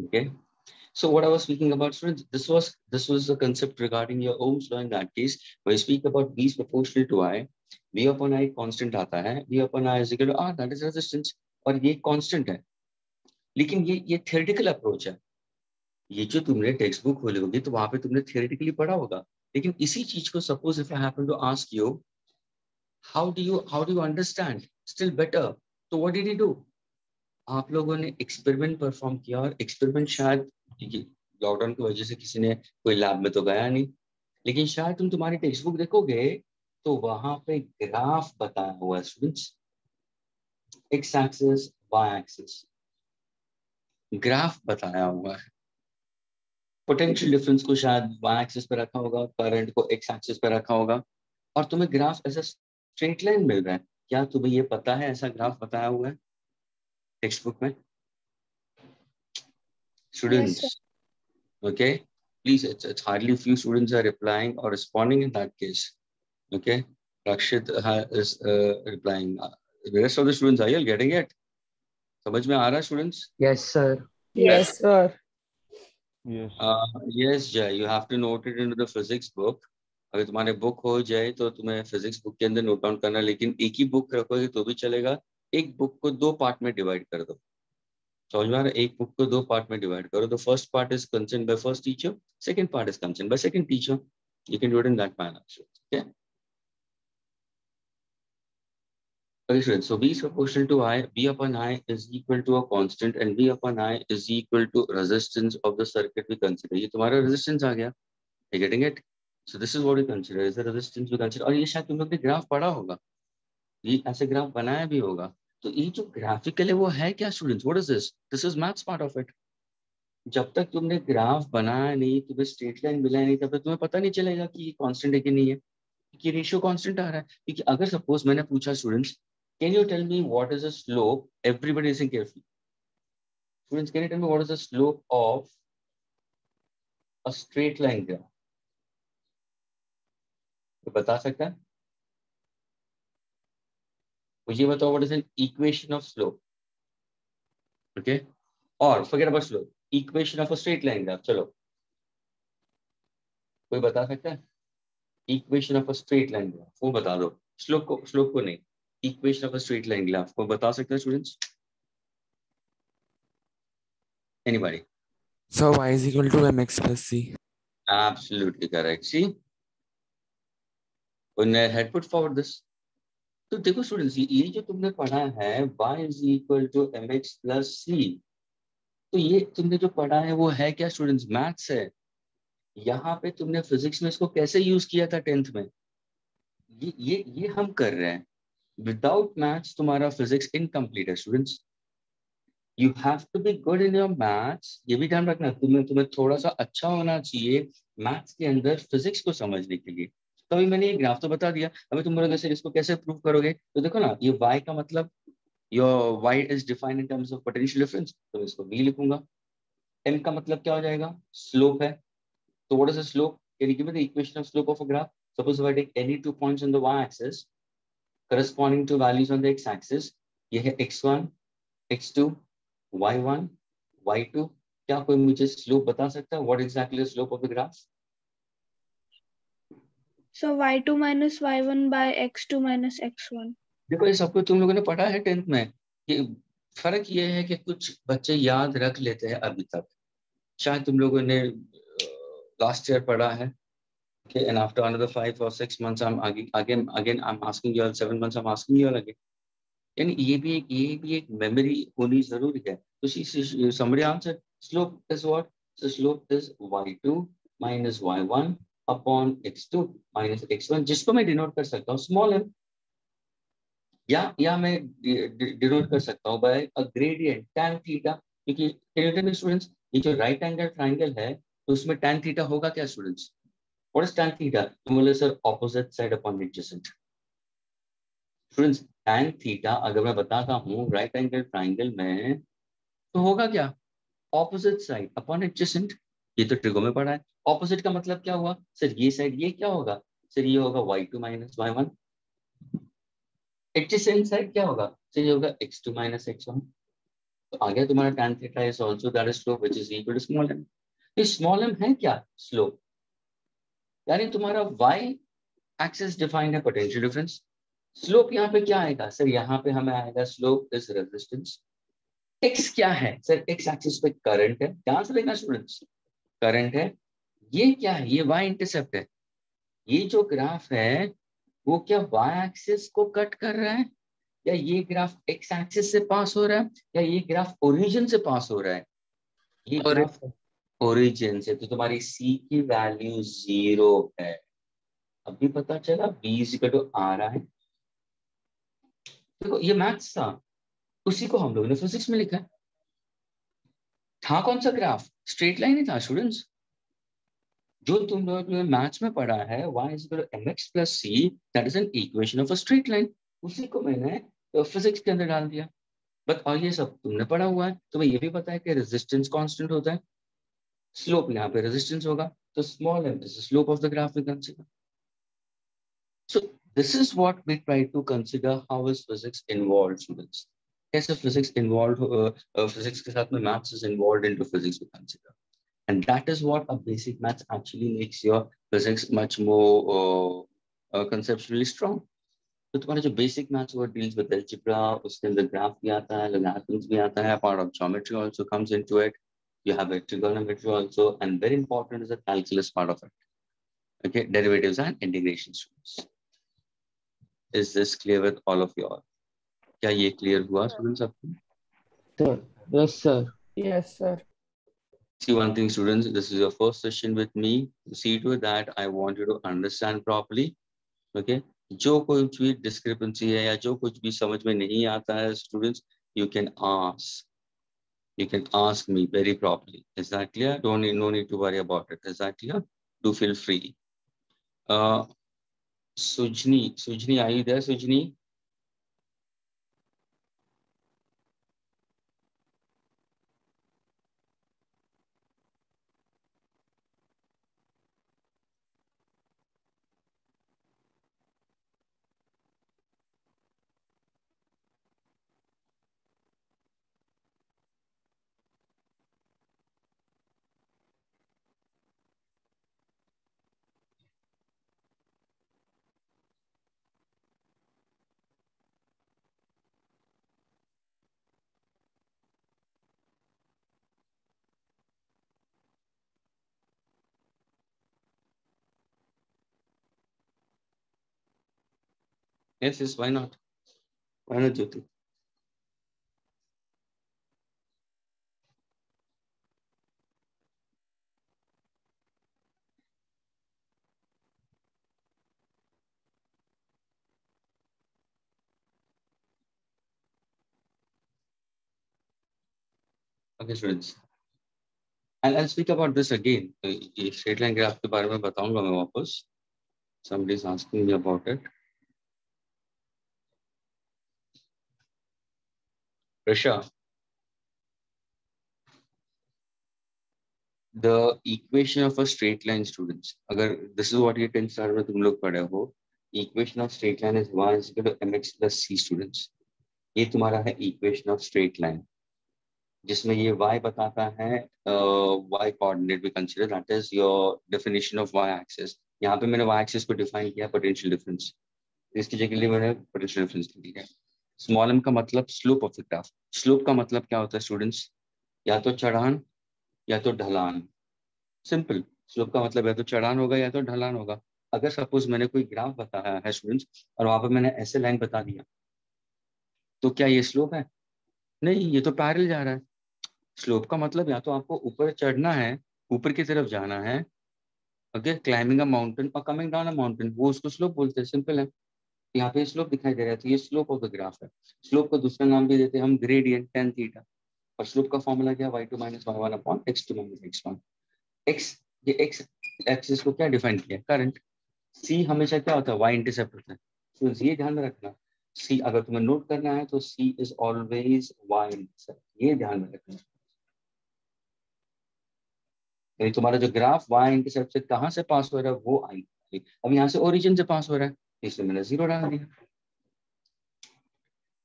Okay. So what I was speaking about, students, this was the concept regarding your Ohm's law in that case. When you speak about V is proportional to I, V upon I constant आता है, V upon I is equal to R, that is resistance, और ये constant है. लेकिन ये theoretical approach है. ये जो तुमने टेक्स्ट बुक खोली होगी तो वहां पे तुमने theoretically पढ़ा होगा. लेकिन इसी चीज को suppose if I happen to ask you, how do you understand? Still better. So what did he do? आप लोगों ने एक्सपेरिमेंट परफॉर्म किया और एक्सपेरिमेंट शायद लॉकडाउन की वजह से किसी ने कोई लैब में तो गया नहीं, लेकिन शायद तुम तुम्हारी टेक्स्ट बुक देखोगे तो वहां पे ग्राफ बताया हुआ है students, X axis Y axis, graph बताया हुआ है. पोटेंशियल डिफरेंस को शायद वाई एक्सिस पे रखा होगा, करंट को एक्स एक्सिस पे रखा होगा, और तुम्हें ग्राफ ऐसा स्ट्रेट लाइन मिल रहा है. क्या तुम्हें ये पता है ऐसा ग्राफ बताया हुआ है टेक्स्ट बुक में students? Yes, Okay, please, it's hardly few students are replying or responding in that case. Okay, Rakshit is replying. The rest of the students, are you getting it? समझ में आ रहा है students? Yes, sir. yes, sir. Yes. Yes, Jay, you have to note it into the physics book. अगर तुम्हारे book हो जाए तो तुम्हें फिजिक्स बुक के अंदर नोट डाउन करना, लेकिन एक ही बुक रखोगे तो भी चलेगा. एक बुक को 2 पार्ट में डिवाइड कर दो. समझ में आ रहा है? एक बुक को 2 पार्ट में डिवाइड करो. The first part is concern by first teacher, second part is concern by second teacher. You can do it in that manner. Okay, okay students, so V is proportional to I, V upon I is equal to a constant and V upon I is equal to resistance of the circuit we consider. ये तुम्हारा resistance आ गया. You getting it? So this is what we consider is the resistance we consider. और ये शायद तुम लोग ने graph पढ़ा होगा, ये ऐसे ग्राफ बनाया भी होगा. तो ये जो ग्राफिकल है वो है क्या students? What is this? This is maths part of it. जब तक तुमने ग्राफ बनाया नहीं, तुम्हें स्ट्रेट लाइन मिला नहीं, तब तक तुम्हें पता नहीं चलेगा कि ये कांस्टेंट है कि नहीं है, कि रेशियो कांस्टेंट आ रहा है. क्योंकि अगर सपोज मैंने पूछा students, can you tell me what is the slope, everybody listen carefully students, can you tell me what is the slope of a straight line graph? तो बता सकता है? मुझे बताओ what is an equation of slope. Okay, और forget about slope, equation of a straight line graph. चलो, कोई बता सकता है equation of a straight line graph? वो बता दो. स्लोप को नहीं, equation of a straight line graph को बता सकते हैं students? Anybody? So y is equal to mx plus c. Absolutely correct. See, when I had put forward this, तो देखो स्टूडेंट्स, ये जो तुमने पढ़ा है y is equal to mx plus c, तो ये तुमने जो पढ़ा है वो है क्या स्टूडेंट्स? मैथ्स है. यहाँ पे तुमने फिजिक्स में इसको कैसे यूज किया था 10th में? ये हम कर रहे हैं. विदाउट मैथ्स तुम्हारा फिजिक्स इनकम्प्लीट है students. You have to be good in your maths. ये भी ध्यान रखना, तुम्हें थोड़ा सा अच्छा होना चाहिए मैथ्स के अंदर फिजिक्स को समझने के लिए. तो अभी मैंने ये ग्राफ तो बता दिया, अभी तुम लोग इसको कैसे प्रूव करोगे? तो देखो ना, ये y का मतलब, your y is defined in terms of potential difference, तो इसको v लिखूंगा. m का मतलब क्या हो जाएगा? स्लोप है. So what is the slope? Can you give me the equation of slope of a graph? Suppose if I take any 2 points on the y-axis corresponding to values on the x-axis, ये है x1, x2, y1, y2. क्या कोई मुझे slope बता सकता है? What exactly is the slope of the graph? so y2 minus y1 by x2 minus x1. देखो, ये सब कुछ तुम लोगों ने पढ़ा है 10th में. ये फर्क ये है कि कुछ बच्चे याद रख लेते हैं अभी तक. शायद तुम लोगों ने last year पढ़ा है. Okay, and after another 5 or 6 months, I'm again I'm asking you all. 7 months, I'm asking you all again. यानी ये भी एक मेमोरी होनी जरूरी है. तो somebody answered, slope is what? So slope is y2 minus y1 upon x2 minus x1, जिसको मैं डिनोट कर सकता हूँ स्मॉल m, या मैं डिनोट कर सकता हूँ by a gradient tan theta. क्योंकि स्टूडेंट्स, ये जो राइट एंगल ट्राइंगल है तो उसमें tan थीटा होगा क्या students? What is tan theta? तुम बोले sir opposite side upon adjacent. Students, tan theta अगर मैं बताता हूँ right angle triangle में तो होगा क्या? Opposite side upon adjacent. ये तो ट्रिगो में पढ़ा है. Opposite का मतलब क्या हुआ सर? ये साइड, ये क्या होगा सर? ये होगा y2 minus y1. Adjacent side क्या होगा सर? ये होगा x2 minus x1. तो आ गया तुम्हारा tan theta is also that is slope which is equal to small m. ये small m है क्या? स्लोप. यानी तुम्हारा y एक्सिस डिफाइंड है पोटेंशियल डिफरेंस. स्लोप यहाँ पे क्या आएगा सर? यहाँ पे हमें आएगा स्लोप इज रेजिस्टेंस. x क्या है सर? x एक्सिस पे करंट है. ध्यान से देखना स्टूडेंट्स, करंट है. ये क्या है? ये y इंटरसेप्ट है. ये जो ग्राफ है वो क्या y एक्सिस को कट कर रहा है, या ये ग्राफ x एक्सिस से पास हो रहा है, या ये ग्राफ ओरिजिन से पास हो रहा है? ये ग्राफ ओरिजिन से. तो तुम्हारी c की वैल्यू 0 है. अभी पता चला b आ रहा है. देखो ये मैथ्स था, उसी को हम लोगों ने फिजिक्स में लिखा है. था कौन सा ग्राफ? स्ट्रेट लाइन ही था स्टूडेंट्स. जो तुम लोग ने मैथ्स में पढ़ा है y mx plus c, that is an equation of a straight line. उसी को मैंने फिजिक्स के अंदर डाल दिया. बट और ये सब तुमने पढ़ा हुआ है. तुम्हें ये भी पता है कि रेजिस्टेंस कांस्टेंट होता है, स्लोप यहाँ पे रेजिस्टेंस होगा, तो small m is the slope of the graph we consider. So this is what we try to consider how is physics involved students. कैसे फिजिक्स इन्वॉल्व, फिजिक्स के साथ में maths is involved into physics we consider. And that is what a basic maths actually makes your physics much more conceptually strong. तो तुम्हारा जो basic maths वो deals with algebra, उसके अंदर graph भी आता है, logarithms भी आता है, part of geometry also comes into it. You have a trigonometry also, and very important is the calculus part of it. Okay, derivatives and integrations. Is this clear with all of you all? क्या ये clear हुआ students आपको? Sir. Yes, sir. Yes, sir. See one thing students, this is your first session with me. See to it that I want you to understand properly. Okay, जो कुछ भी discrepancy है या जो कुछ भी समझ में नहीं आता है students, you can ask me very properly. Is that clear? No need to worry about it. Is that clear? Do feel free. Sujni, are you there, Sujni? Yes, why not? Why not, Jyoti? Okay, students. I'll speak about this again. ये straight line graph के बारे में बताऊंगा मैं वापस. Somebody is asking me about it. Risha, the equation of a straight line, students. अगर this is what you can start with, तुम लोग पढ़े हो. Equation of straight line is y is equal to mx plus c, students. ये तुम्हारा है equation of straight line, जिसमें ये y बताता है y coordinate we consider, that is your definition of y axis. यहाँ पे मैंने y axis को define किया potential difference. इसकी जगह के लिए मैंने potential difference लिख दिया. स्मॉल m का मतलब slope of the graph. Slope का मतलब क्या होता है स्टूडेंट्स? या तो चढ़ान या तो ढलान. सिंपल. स्लोप का मतलब या तो चढ़ान होगा या तो ढलान होगा. अगर सपोज मैंने कोई ग्राफ बताया है स्टूडेंट्स और वहां पर मैंने ऐसे लाइन बता दिया, तो क्या ये स्लोप है? नहीं, ये तो पैरेलल जा रहा है. स्लोप का मतलब या तो आपको ऊपर चढ़ना है, ऊपर की तरफ जाना है, ओके, क्लाइंबिंग अ माउंटेन और कमिंग डाउन अ माउंटेन, वो उसको स्लोप बोलते हैं. सिंपल है. यहाँ पे स्लोप दिखाई दे रहा है, तो ये स्लोप ऑफ द ग्राफ है. स्लोप का दूसरा नाम भी देते हैं हम ग्रेडियंट tan थीटा. और स्लोप का फॉर्मूला क्या? y2 minus y1 upon x2 minus x1. x, ये x एक्सिस को क्या डिफाइन किया? करंट. c हमेशा क्या होता है? y इंटरसेप्ट होता है. तो ये ध्यान में रखना. c अगर तुम्हें नोट करना है तो c is always y intercept. ये ध्यान में रखना. यानी तुम्हारा जो ग्राफ y इंटरसेप्ट से कहां से पास हो रहा है वो आई. अब यहाँ से ओरिजिन से पास हो रहा है, इसलिए मैंने 0 डाल दिया.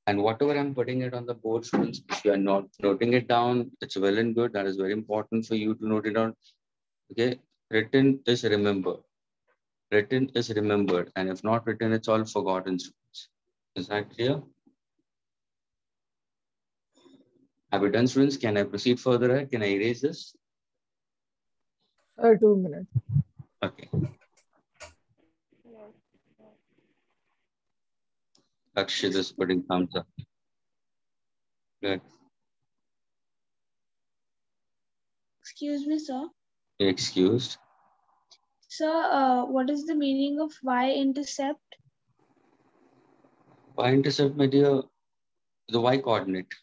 And whatever I'm putting it on the board, students, if you are not noting it down, it's well and good. That is very important for you to note it down. Okay, written is remembered. Written is remembered, and if not written, it's all forgotten, students. Is that clear? Have you done, students? Can I proceed further? Can I erase this? 2 minutes. Okay. Akshit is putting thumbs up. Good. Excuse me, sir. You're excused. Sir, what is the meaning of y-intercept? Y-intercept, my dear, the y coordinate.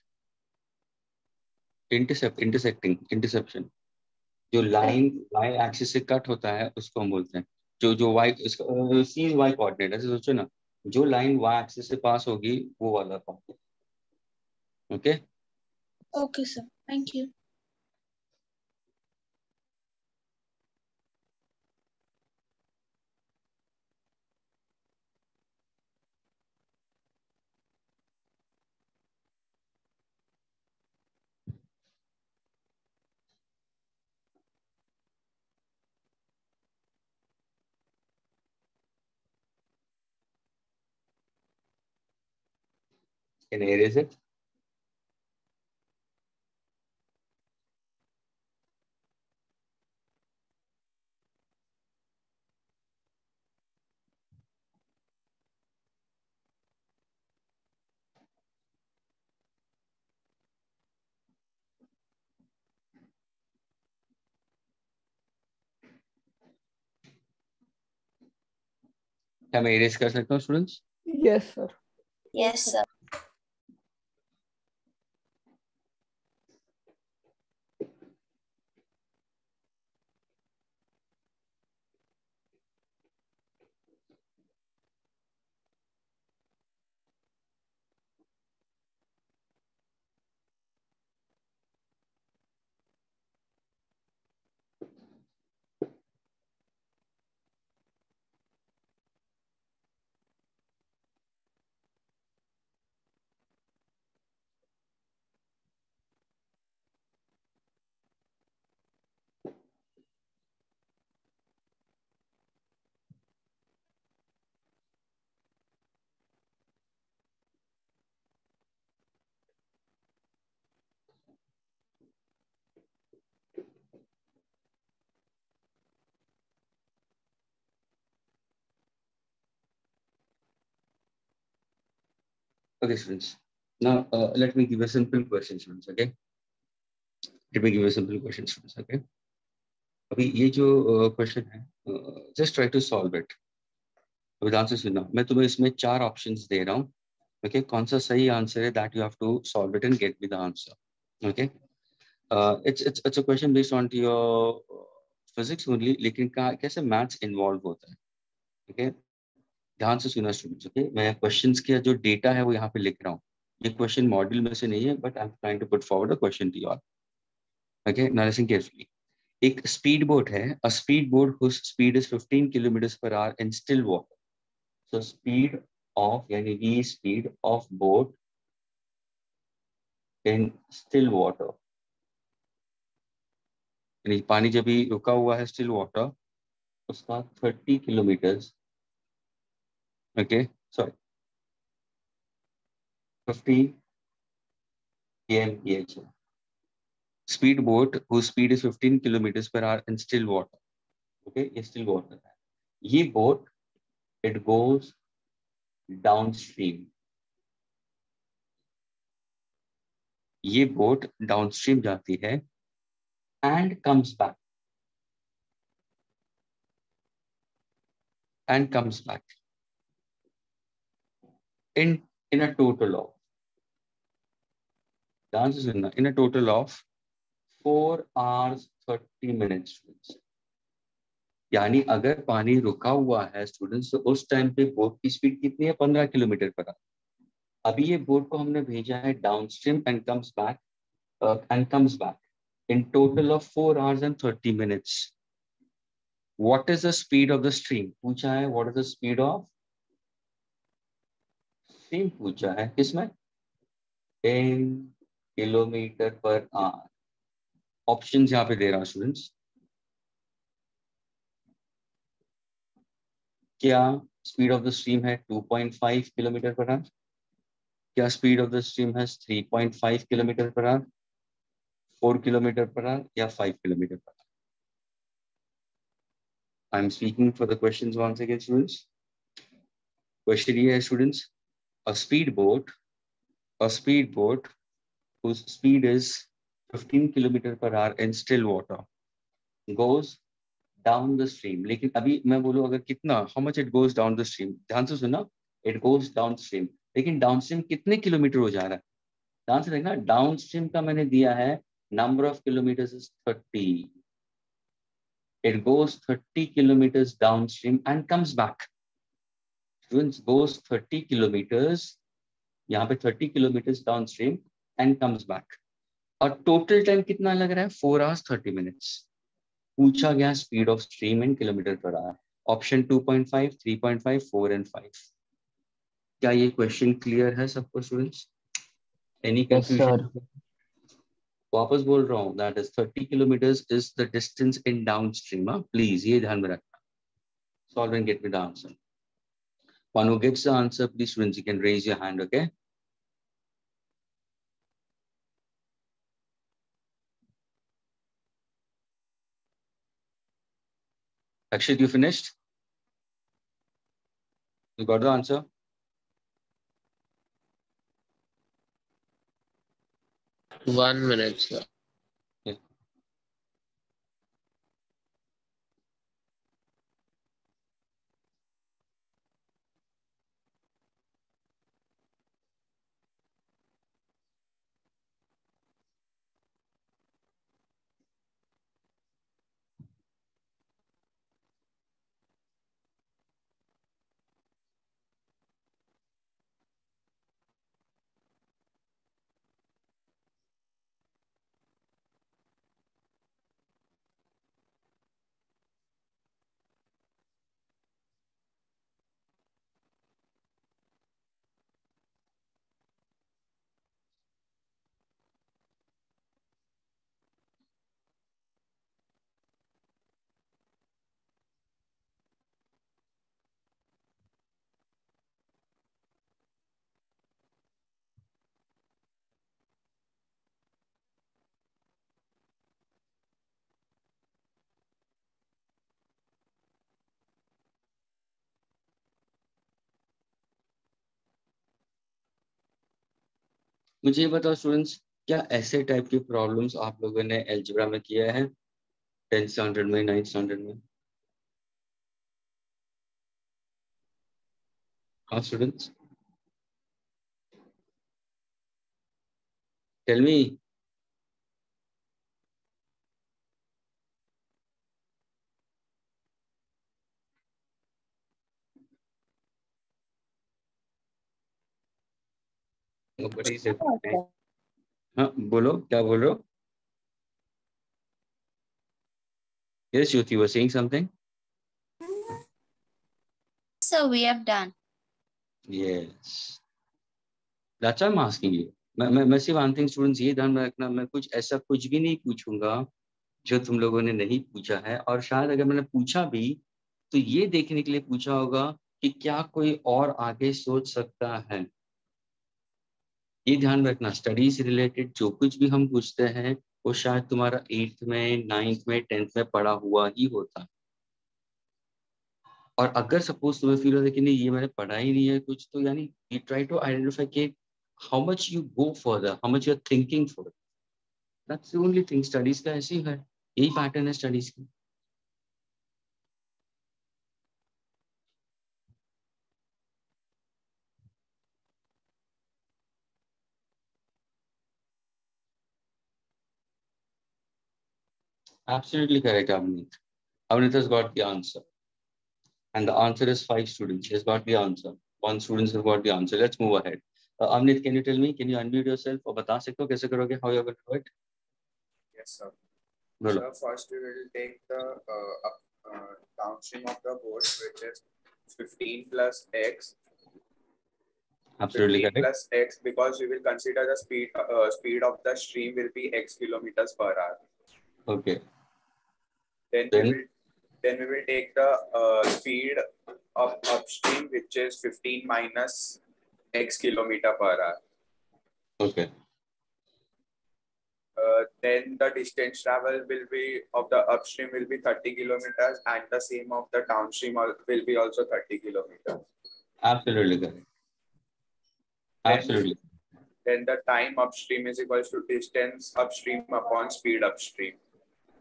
Intersecting, interception. जो line y axis से cut होता है उसको हम बोलते हैं जो y इसका सी y कोऑर्डिनेट ऐसे सोचो ना, जो लाइन y एक्सिस से पास होगी वो वाला part. Okay Okay, sir. Thank you. Can I erase it? क्या मैं erase कर सकता हूँ, students? Yes, sir. Yes, sir. Okay, students. Now let me give a simple question, students. Okay. Let me give a simple question, students. Okay. अभी ये जो question है, just try to solve it. With answers सुनना, मैं तुम्हें इसमें 4 options दे रहा हूँ. Okay, कौन सा सही आंसर है, that you have to solve it and get me the answer. Okay. It's a question based on to your physics only, लेकिन कैसे maths involve होता है. Okay. ध्यान से सुना स्टूडेंट्स. ओके, मैं क्वेश्चंस का जो डेटा है वो यहाँ पे लिख रहा हूँ. ये क्वेश्चन मॉड्यूल में से नहीं है, but I am trying to put forward a question to you all. Okay, now listen carefully. एक स्पीड बोट है, a speed boat whose speed is 15 kilometers per hour in still water. So speed of यानी v speed of boat in still water, यानी पानी जब भी रुका हुआ है still water, उसका 30 kilometers. Okay, sorry 50 kmph. Speedboat whose speed is 15 kilometers per hour in still water. Okay, ये still water है. ये boat, it goes downstream. ये boat downstream जाती है and comes back. And comes back in a total of, the answer is in a total of 4 hours 30 minutes. यानी अगर पानी रुका हुआ है स्टूडेंट्स, तो उस टाइम पे बोट की स्पीड कितनी है, 15 किलोमीटर पर आवर. अभी ये बोट को हमने भेजा है downstream and comes back in total of 4 hours and 30 minutes. What is the speed of the stream? पूछा है what is the speed of stream, पूछा है किसमें, 10 किलोमीटर पर आवर। ऑप्शन यहाँ पे दे रहा हूँ स्टूडेंट्स। क्या स्पीड ऑफ द स्ट्रीम है 2.5 किलोमीटर पर आवर? क्या स्पीड ऑफ द स्ट्रीम है 3.5 kilometre per our, 4 kilometre per our या 5 kilometre per hour? I am speaking for the questions once again students. Question ये है students, a speed boat whose speed is 15 kilometre per hour in still water goes down the stream। लेकिन अभी मैं बोलूँ अगर कितना, how much it goes down the stream, ध्यान से सुनना, it goes downstream। लेकिन डाउनस्ट्रीम कितने किलोमीटर हो जा रहा है? ध्यान से देखना, डाउनस्ट्रीम का मैंने दिया है number of kilometres is 30। it goes 30 kilometers downstream and comes back। Students, goes 30 kilometers, यहाँ पे 30 kilometers downstream and comes back। और टोटल टाइम कितना लग रहा है? 4 hours 30 minutes। पूछा गया speed of stream in kilometre per hour. Option 2.5, 3.5, 4 and 5। क्या ये क्वेश्चन क्लियर है सबको students? Any Yes, sir. Confusion? वापस बोल रहा हूँ, that is 30 kilometres is the distance in down stream. Please ये ध्यान में रखना। Solve and get me the answer. One who gets the answer please students you can raise your hand. Okay, Akshit, you finished? You got the answer? One minute, sir. Yeah. मुझे ये बताओ students, क्या ऐसे type की problems आप लोगों ने algebra में किया है 10th स्टैंडर्ड में, 9th स्टैंडर्ड में? हाँ students, tell me. Nobody is replying. हाँ बोलो, क्या बोल रहे हो? Yes Jyoti, you were saying something? So we have done. Yes, that's why I'm asking you। मैं सिर्फ वन थिंग स्टूडेंट्स ये ध्यान में रखना, मैं कुछ ऐसा कुछ भी नहीं पूछूंगा जो तुम लोगों ने नहीं पूछा है। और शायद अगर मैंने पूछा भी तो ये देखने के लिए पूछा होगा कि क्या कोई और आगे सोच सकता है। ये ध्यान रखना, स्टडी से रिलेटेड जो कुछ भी हम पूछते हैं वो शायद तुम्हारा 8th में, 9th में, 10th में पढ़ा हुआ ही होता। और अगर सपोज तुम्हें फील होता है कि नहीं ये मैंने पढ़ा ही नहीं है कुछ, तो यानी यू ट्राई टू आइडेंटिफाई कि how much you go further, how much you are thinking for. That's the only thing. Studies का ऐसे ही है, यही पैटर्न है स्टडीज की। Absolutely correct, Avneet. Avneet has got the answer. And the answer is 5 students. She has got the answer. 1 student has got the answer. Let's move ahead. Avneet, can you tell me, can you unmute yourself? और बता सकते हो कैसे करोगे? How you are going to do it? Yes, sir. बोलो। So first we will take the downstream of the boat, which is 15 plus x. Absolutely 15 correct. plus x, because we will consider the speed of the stream will be x kilometers per hour. Okay. Then Then we will take the speed of upstream, which is 15 minus x kilometer per hour. okay. Then the distance travel will be of the upstream will be 30 kilometers, and the same of the downstream will be also 30 kilometers. Absolutely correct. Then, Absolutely. then the time upstream is equals to distance upstream upon speed upstream.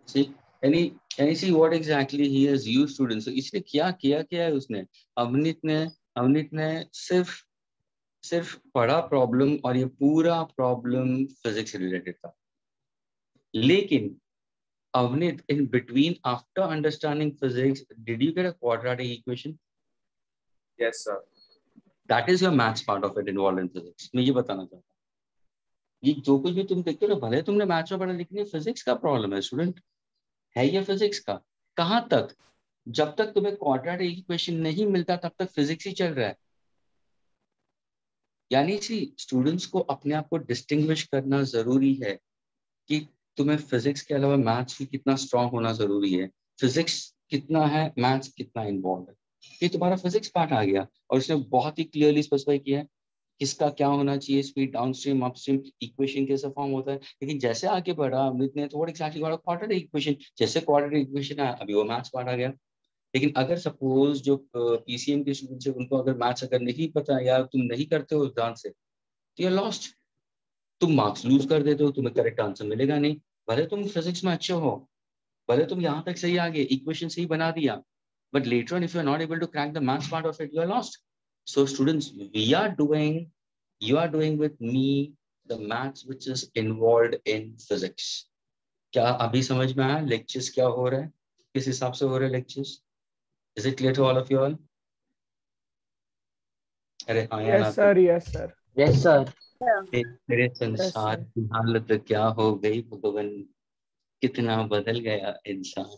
See, and you see what exactly he has used, students. So इसने क्या है उसने, अवनीत ने सिर्फ पढ़ा problem, और ये पूरा प्रॉब्लम फिजिक्स से रिलेटेड था. लेकिन Avnit, in between, after understanding physics, did you get a quadratic equation? Yes, sir. That is your maths part of it involved in physics. मैं ये बताना चाहता हूँ. ये जो कुछ भी तुम देखते हो ना, भले तुमने मैथ्स में पढ़ा, लेकिन ये फिजिक्स का प्रॉब्लम है स्टूडेंट. है ये फिजिक्स का. कहाँ तक? जब तक तुम्हें क्वाड्रेटिक इक्वेशन नहीं मिलता तब तक फिजिक्स ही चल रहा है. यानी सी स्टूडेंट्स को अपने आप को डिस्टिंग्विश करना जरूरी है कि तुम्हें फिजिक्स के अलावा मैथ्स भी कितना स्ट्रांग होना जरूरी है. फिजिक्स कितना है, मैथ्स कितना इन्वॉल्व है. ये तुम्हारा फिजिक्स पार्ट आ गया, और इसने बहुत ही क्लियरली स्पेसिफाई किया है किसका क्या होना चाहिए, स्पीड, डाउनस्ट्रीम, अपस्ट्रीम, इक्वेशन कैसे फॉर्म होता है. लेकिन जैसे आगे बढ़ा अमृत ने, तो what exactly what quadratic equation, जैसे क्वाड्रेटिक इक्वेशन है, अभी वो मैथ्स पार्ट आ गया. लेकिन अगर सपोज जो पीसीएम के स्टूडेंट्स है, उनको अगर मैथ्स अगर नहीं पता या तुम नहीं करते हो ध्यान से, तो यू आर लॉस्ट. तुम मार्क्स लूज कर देते हो, तुम्हें करेक्ट आंसर मिलेगा नहीं. भले तुम फिजिक्स में अच्छे हो, भले तुम यहाँ तक सही आ गए, इक्वेशन सही बना दिया, but later on if you are not able to crack the maths part of it, you are lost. So students, you are doing with me the maths which is involved in physics. क्या अभी समझ में आया lectures क्या हो रहा है, किस हिसाब से हो रहे हैं lectures? Is it clear to all of you all? अरे हाँ यार. Yes sir, yes sir. Yes, sir. मेरे संसार की हालत क्या हो गई भगवान, कितना बदल गया इंसान.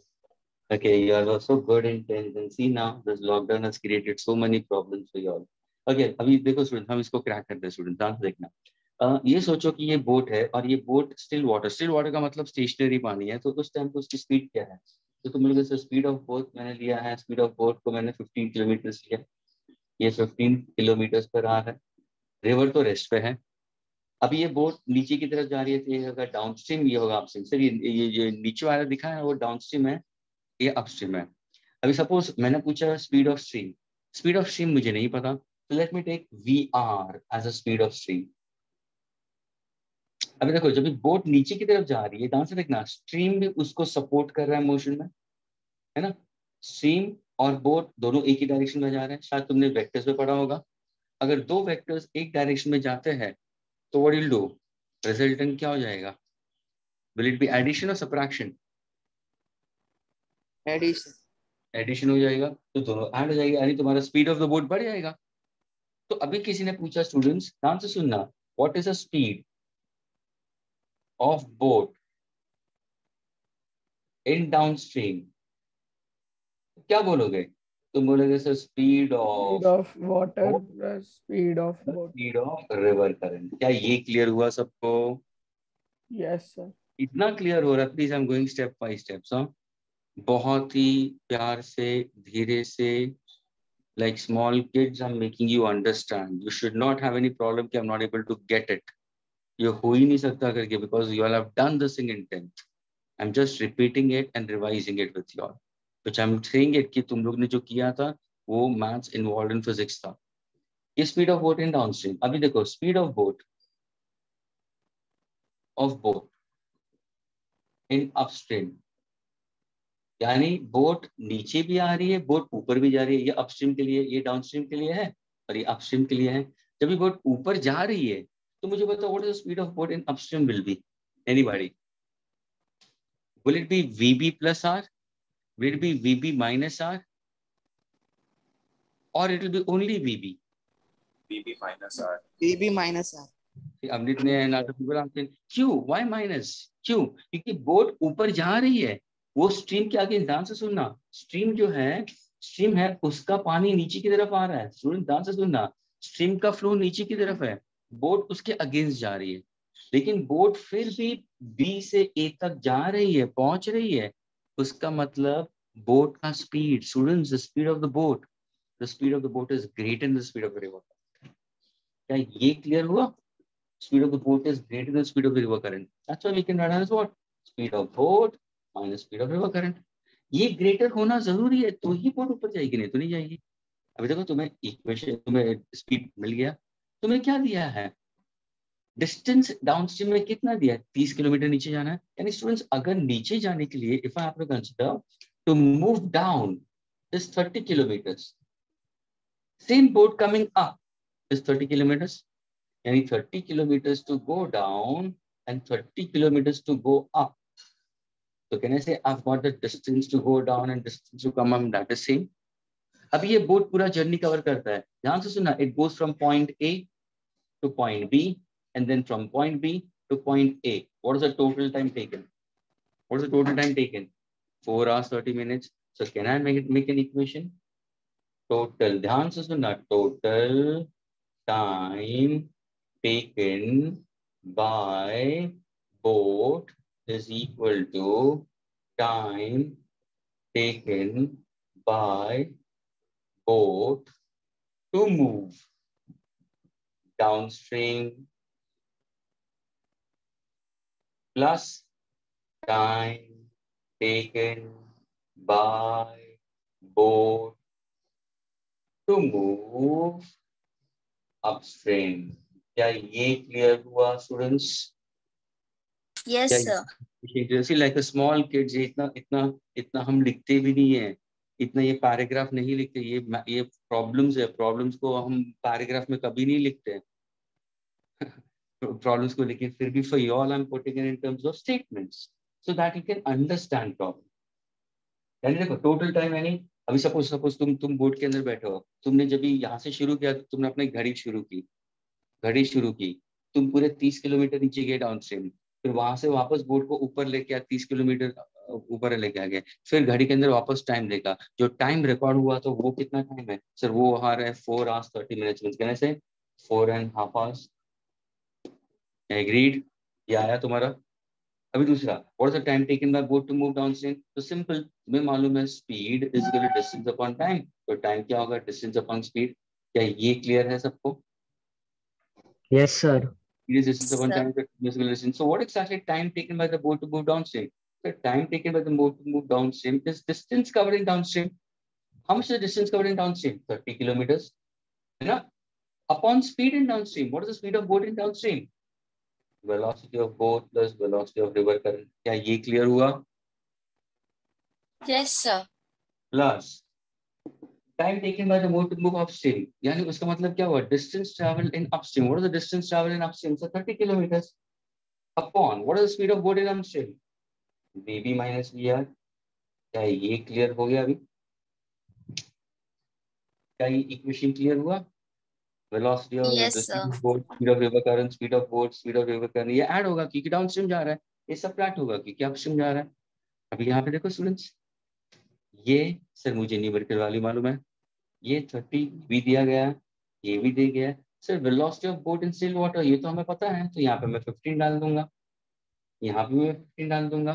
Okay, you are also good in 10th, and see now this lockdown has created so many problems for you all. Okay, अभी देखो स्टूडेंट, हम इसको क्रैक करते हैं स्टूडेंट, ध्यान से देखना. ये सोचो कि ये बोट है, और ये बोट स्टिल वाटर का मतलब स्टेशनरी पानी है. तो उस टाइम पे उसकी स्पीड क्या है? तो तुम लोग सर स्पीड ऑफ बोट मैंने लिया है, स्पीड ऑफ बोट को मैंने 15 किलोमीटर लिया. ये 15 किलोमीटर पर आ है. रिवर तो रेस्ट पे है. अभी ये बोट नीचे की तरफ जा रही है, तो ये होगा डाउनस्ट्रीम, ये होगा अपस्ट्रीम. सर ये नीचे वाला दिखा है वो डाउनस्ट्रीम है, ये अपस्ट्रीम है. अभी सपोज मैंने पूछा स्पीड ऑफ स्ट्रीम मुझे नहीं पता, तो let me take VR as a speed of stream. अभी देखो जब बोट नीचे की तरफ जा रही है, ध्यान से देखना, स्ट्रीम भी उसको सपोर्ट कर रहा है मोशन में, है ना. स्ट्रीम और बोट दोनों एक ही डायरेक्शन में जा रहे हैं. शायद तुमने वेक्टर्स में पढ़ा होगा, अगर दो वेक्टर्स एक डायरेक्शन में जाते हैं तो व्हाट विल डू, रिजल्टेंट क्या हो जाएगा? विल इट बी एडिशन और सबट्रैक्शन? एडिशन हो जाएगा, तो दोनों ऐड हो जाएगा, यानी तुम्हारा स्पीड ऑफ द बोट बढ़ जाएगा. तो अभी किसी ने पूछा स्टूडेंट्स, ध्यान से सुनना, what is the speed of boat in downstream? क्या बोलोगे? तुम बोलोगे sir speed of water plus speed of boat. Speed of river current. क्या ये क्लियर हुआ सबको? Yes sir. इतना क्लियर हो रहा है? Please I am going step by step. बहुत ही प्यार से, धीरे से, like small kids, I'm making you understand. You should not have any problem कि I'm not able to get it. ये हो ही नहीं सकता करके, because you all have done this thing in 10th. I'm just repeating it and revising it with you all. Which I'm saying it कि तुम लोग ने जो किया था वो maths involved in physics था. ये speed of boat in downstream. अभी देखो speed of boat in upstream, यानी बोट नीचे भी आ रही है, बोट ऊपर भी जा रही है. ये अपस्ट्रीम के लिए, ये डाउनस्ट्रीम के लिए है, और ये अपस्ट्रीम के लिए है. जब ये बोट ऊपर जा रही है तो मुझे बताओ what is the speed of boat in upstream will be? Anybody? Will it be VB plus R? Will it be VB minus R? Or it will be only VB? VB minus R. VB minus R. अमृत ने क्यों? Why minus? क्यों? क्योंकि boat ऊपर जा रही है. वो stream के आगे ध्यान से सुनना, स्ट्रीम है उसका पानी नीचे की तरफ आ रहा है. स्टूडेंट ध्यान से सुनना, स्ट्रीम का फ्लो नीचे की तरफ है, बोट उसके अगेंस्ट जा रही है, लेकिन बोट फिर भी बी से ए तक जा रही है, पहुंच रही है। उसका मतलब बोट का speed, students, the speed of the boat, the speed of the boat is greater than the speed of the river. क्या ये क्लियर हुआ? Speed of the boat is greater than speed of the river current. That's why we can write as what? Speed of boat minus speed of river current. ये greater होना जरूरी है, तो ही boat ऊपर जाएगी, नहीं तो नहीं जाएगी। अभी देखो तुम्हें इक्वेशन, तुम्हें स्पीड मिल गया, तुम्हें क्या दिया है? डिस्टेंस डाउनस्ट्रीम में कितना दिया है? 30 किलोमीटर नीचे जाना है। यानी स्टूडेंट्स, अगर नीचे जाने के लिए if I have to consider to move down is 30 kilometres, same boat coming up is 30 kilometres, यानी 30 kilometers to go down and 30 kilometers to go up. So can I say I've got the distance to go down and distance to come up, that is same. अब ये boat पूरा journey cover करता है, ध्यान से सुनना, it goes from point A to point B and then from point B to point A. What is the total time taken? What is the total time taken? 4 hours 30 minutes. So can I make an equation? Total, ध्यान से सुनना, total time taken by boat is equal to time taken by boat to move downstream plus time taken by boat to move upstream. क्या ये clear हुआ students? Yes, sir. See, like a small kids, इतना इतना इतना हम लिखते भी नहीं है, इतना ये पैराग्राफ नहीं लिखते, ये प्रॉब्लम्स है, प्रॉब्लम्स को हम पैराग्राफ में कभी नहीं लिखते प्रॉब्लम्स को, लेकिन फिर भी for you all I'm putting it in terms of statements so that you can understand problem. यानी देखो टोटल टाइम, यानी अभी सपोज तुम बोट के अंदर बैठे हो, तुमने जब यहाँ से शुरू किया, तुमने अपनी घड़ी शुरू की, तुम पूरे 30 किलोमीटर नीचे गए डाउनस्ट्रीम, फिर वहां से वापस बोट को ऊपर लेके 30 किलोमीटर ऊपर लेके आ गए, फिर घड़ी के अंदर वापस टाइम देखा, जो टाइम रिकॉर्ड हुआ तो वो कितना टाइम है सर? वो आ रहा है 4 hours 30 minutes, मींस कहने से 4.5 hours. एग्रीड? ये आया तुम्हारा? अभी दूसरा, what is the time taken by boat to move downstream? तो सिंपल, तुम्हें मालूम है speed is equal to distance upon time, तो टाइम क्या होगा? Distance upon speed. क्या ये क्लियर है सबको? Yes, sir. It is distance upon time, distance. So what exactly time taken by the boat to move downstream? The time taken by the boat to move downstream is distance covered in downstream. How much is the distance covered in downstream? 30 kilometers. Enough. Upon speed in downstream, what is the speed of boat in downstream? Velocity of boat plus velocity of river current. क्या ये clear हुआ? Yes, sir. Plus time taken by the boat to move upstream. यानी उसका मतलब क्या हुआ? Distance traveled in upstream. What is the distance traveled in upstream? So 30 kilometers. Upon what is the speed of boat in upstream? VB minus VR. क्या ये clear हो गया अभी? क्या ये equation clear हुआ? Velocity of Yes, the sir. speed of boat, speed of river current, speed of boat, speed of river current. ये add होगा क्योंकि downstream जा रहा है. ये subtract होगा क्योंकि upstream जा रहा है. अभी यहाँ पे देखो students, ये सर मुझे न्यूमेरिकल वैल्यू मालूम है, ये 30 भी दिया गया है, ये भी दिया गया है sir. Velocity of boat in still water ये तो हमें पता है, तो यहाँ पे मैं 15 डाल दूंगा, यहाँ पे मैं 15 डाल दूंगा,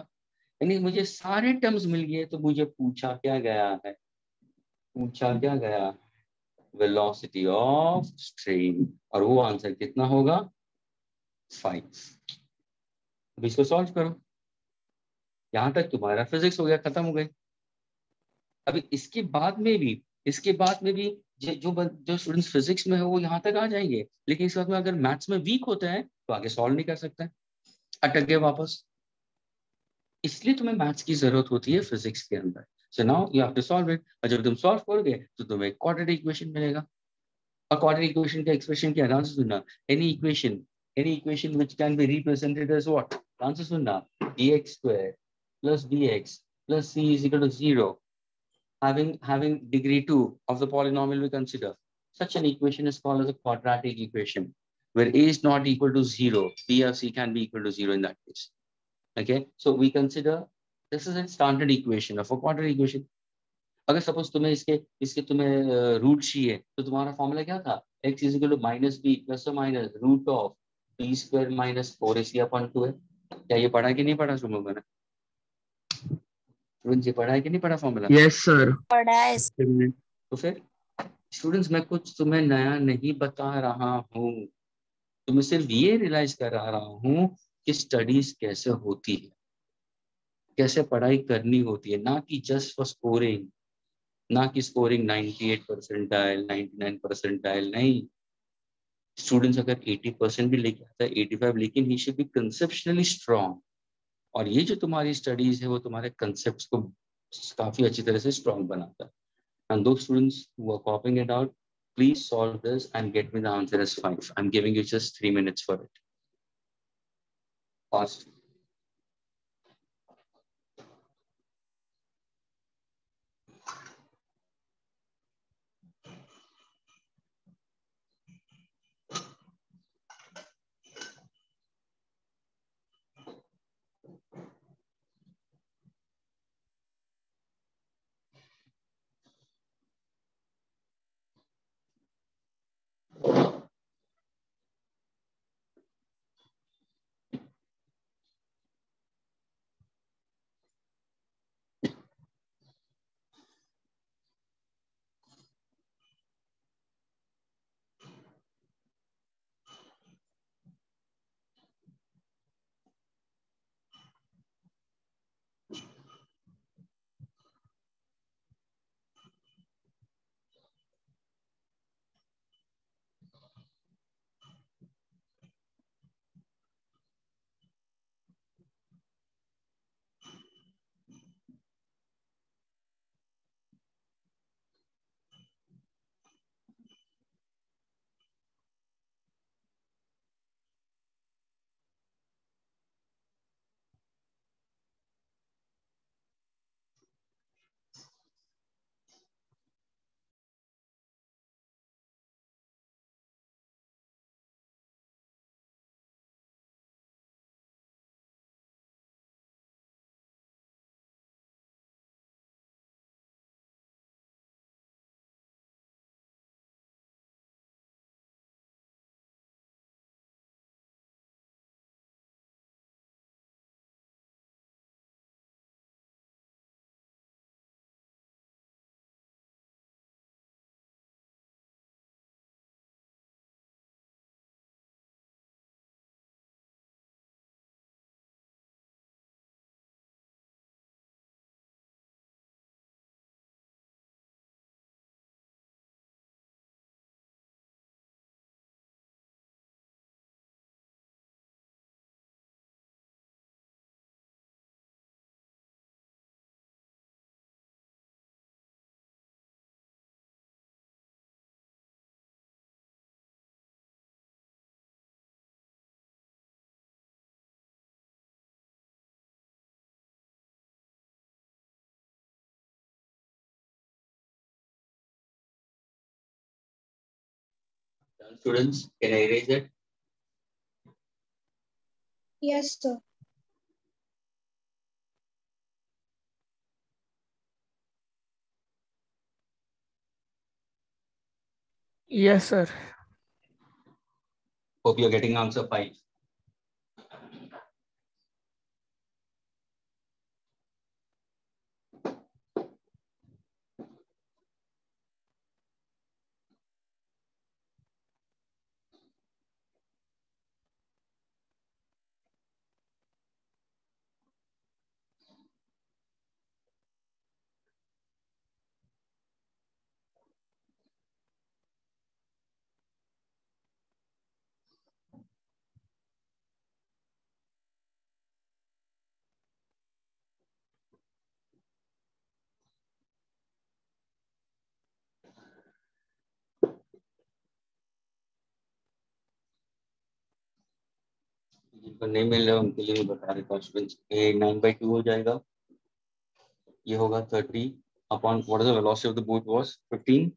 यानी मुझे सारे टर्म्स मिल गए। तो मुझे पूछा क्या गया है, वेलोसिटी ऑफ स्ट्रीम, और वो आंसर कितना होगा 5। अब इसको सॉल्व करो, यहाँ तक तुम्हारा फिजिक्स हो गया, खत्म हो गई। अभी इसके बाद में भी जो स्टूडेंट्स फिजिक्स में है वो यहाँ तक आ जाएंगे, लेकिन इसके बाद में अगर मैथ्स में वीक होते हैं तो आगे सॉल्व नहीं कर सकते, अटक गए वापस। इसलिए तुम्हें मैथ्स की जरूरत होती है फिजिक्स के अंदर। So now you have to solve it, और जब तुम सॉल्व करोगे तो तुम्हें क्वाड्रेटिक इक्वेशन मिलेगा। और क्वाड्रेटिक इक्वेशन का एक्सप्रेशन क्या, ध्यान से सुनना, any equation which can be represented as what, ध्यान से सुनना, dx² plus dx plus c is equal to 0, having degree 2 of the polynomial we consider. Such an equation is called as a quadratic equation, where a is not equal to 0, b or c can be equal to 0 in that case. Okay, so we consider this is a standard equation of a quadratic equation. अगर suppose तुम्हें इसके तुम्हें root चाहिए तो तुम्हारा formula क्या था, x is equal to minus b plus or minus root of b square minus 4ac upon 2 है। क्या ये पढ़ा कि नहीं पढ़ा सुनो मैंने? स्टूडेंट्स ये पढ़ा है कि नहीं पढ़ा फॉर्मूला? Yes, sir. पढ़ा है। तो फिर स्टूडेंट्स मैं कुछ तुम्हें नया नहीं बता रहा हूँ, तुम्हें सिर्फ ये रियलाइज करा रहा हूँ कि स्टडीज कैसे होती है, कैसे पढ़ाई करनी होती है, ना कि जस्ट फॉर स्कोरिंग, ना कि स्कोरिंग 98 परसेंटाइल 99 परसेंटाइल नहीं। स्टूडेंट्स अगर 80% भी लेके आता है 85, लेकिन ही शुड बी कंसेप्शनली स्ट्रांग, और ये जो तुम्हारी स्टडीज है वो तुम्हारे कंसेप्ट को काफी अच्छी तरह से स्ट्रांग बनाता है। And those students who are copying it out, please solve this and get me the answer as 5. I'm giving you just 3 minutes for it. Fast. Done, students, can I erase it? Yes, sir. Yes, sir. Hope you're getting answer 5. जिनको नहीं मिल रहा उनके लिए मैं बता देता हूँ students, ये 9/2 हो जाएगा, ये होगा 30 upon what is the velocity of the boat was 15।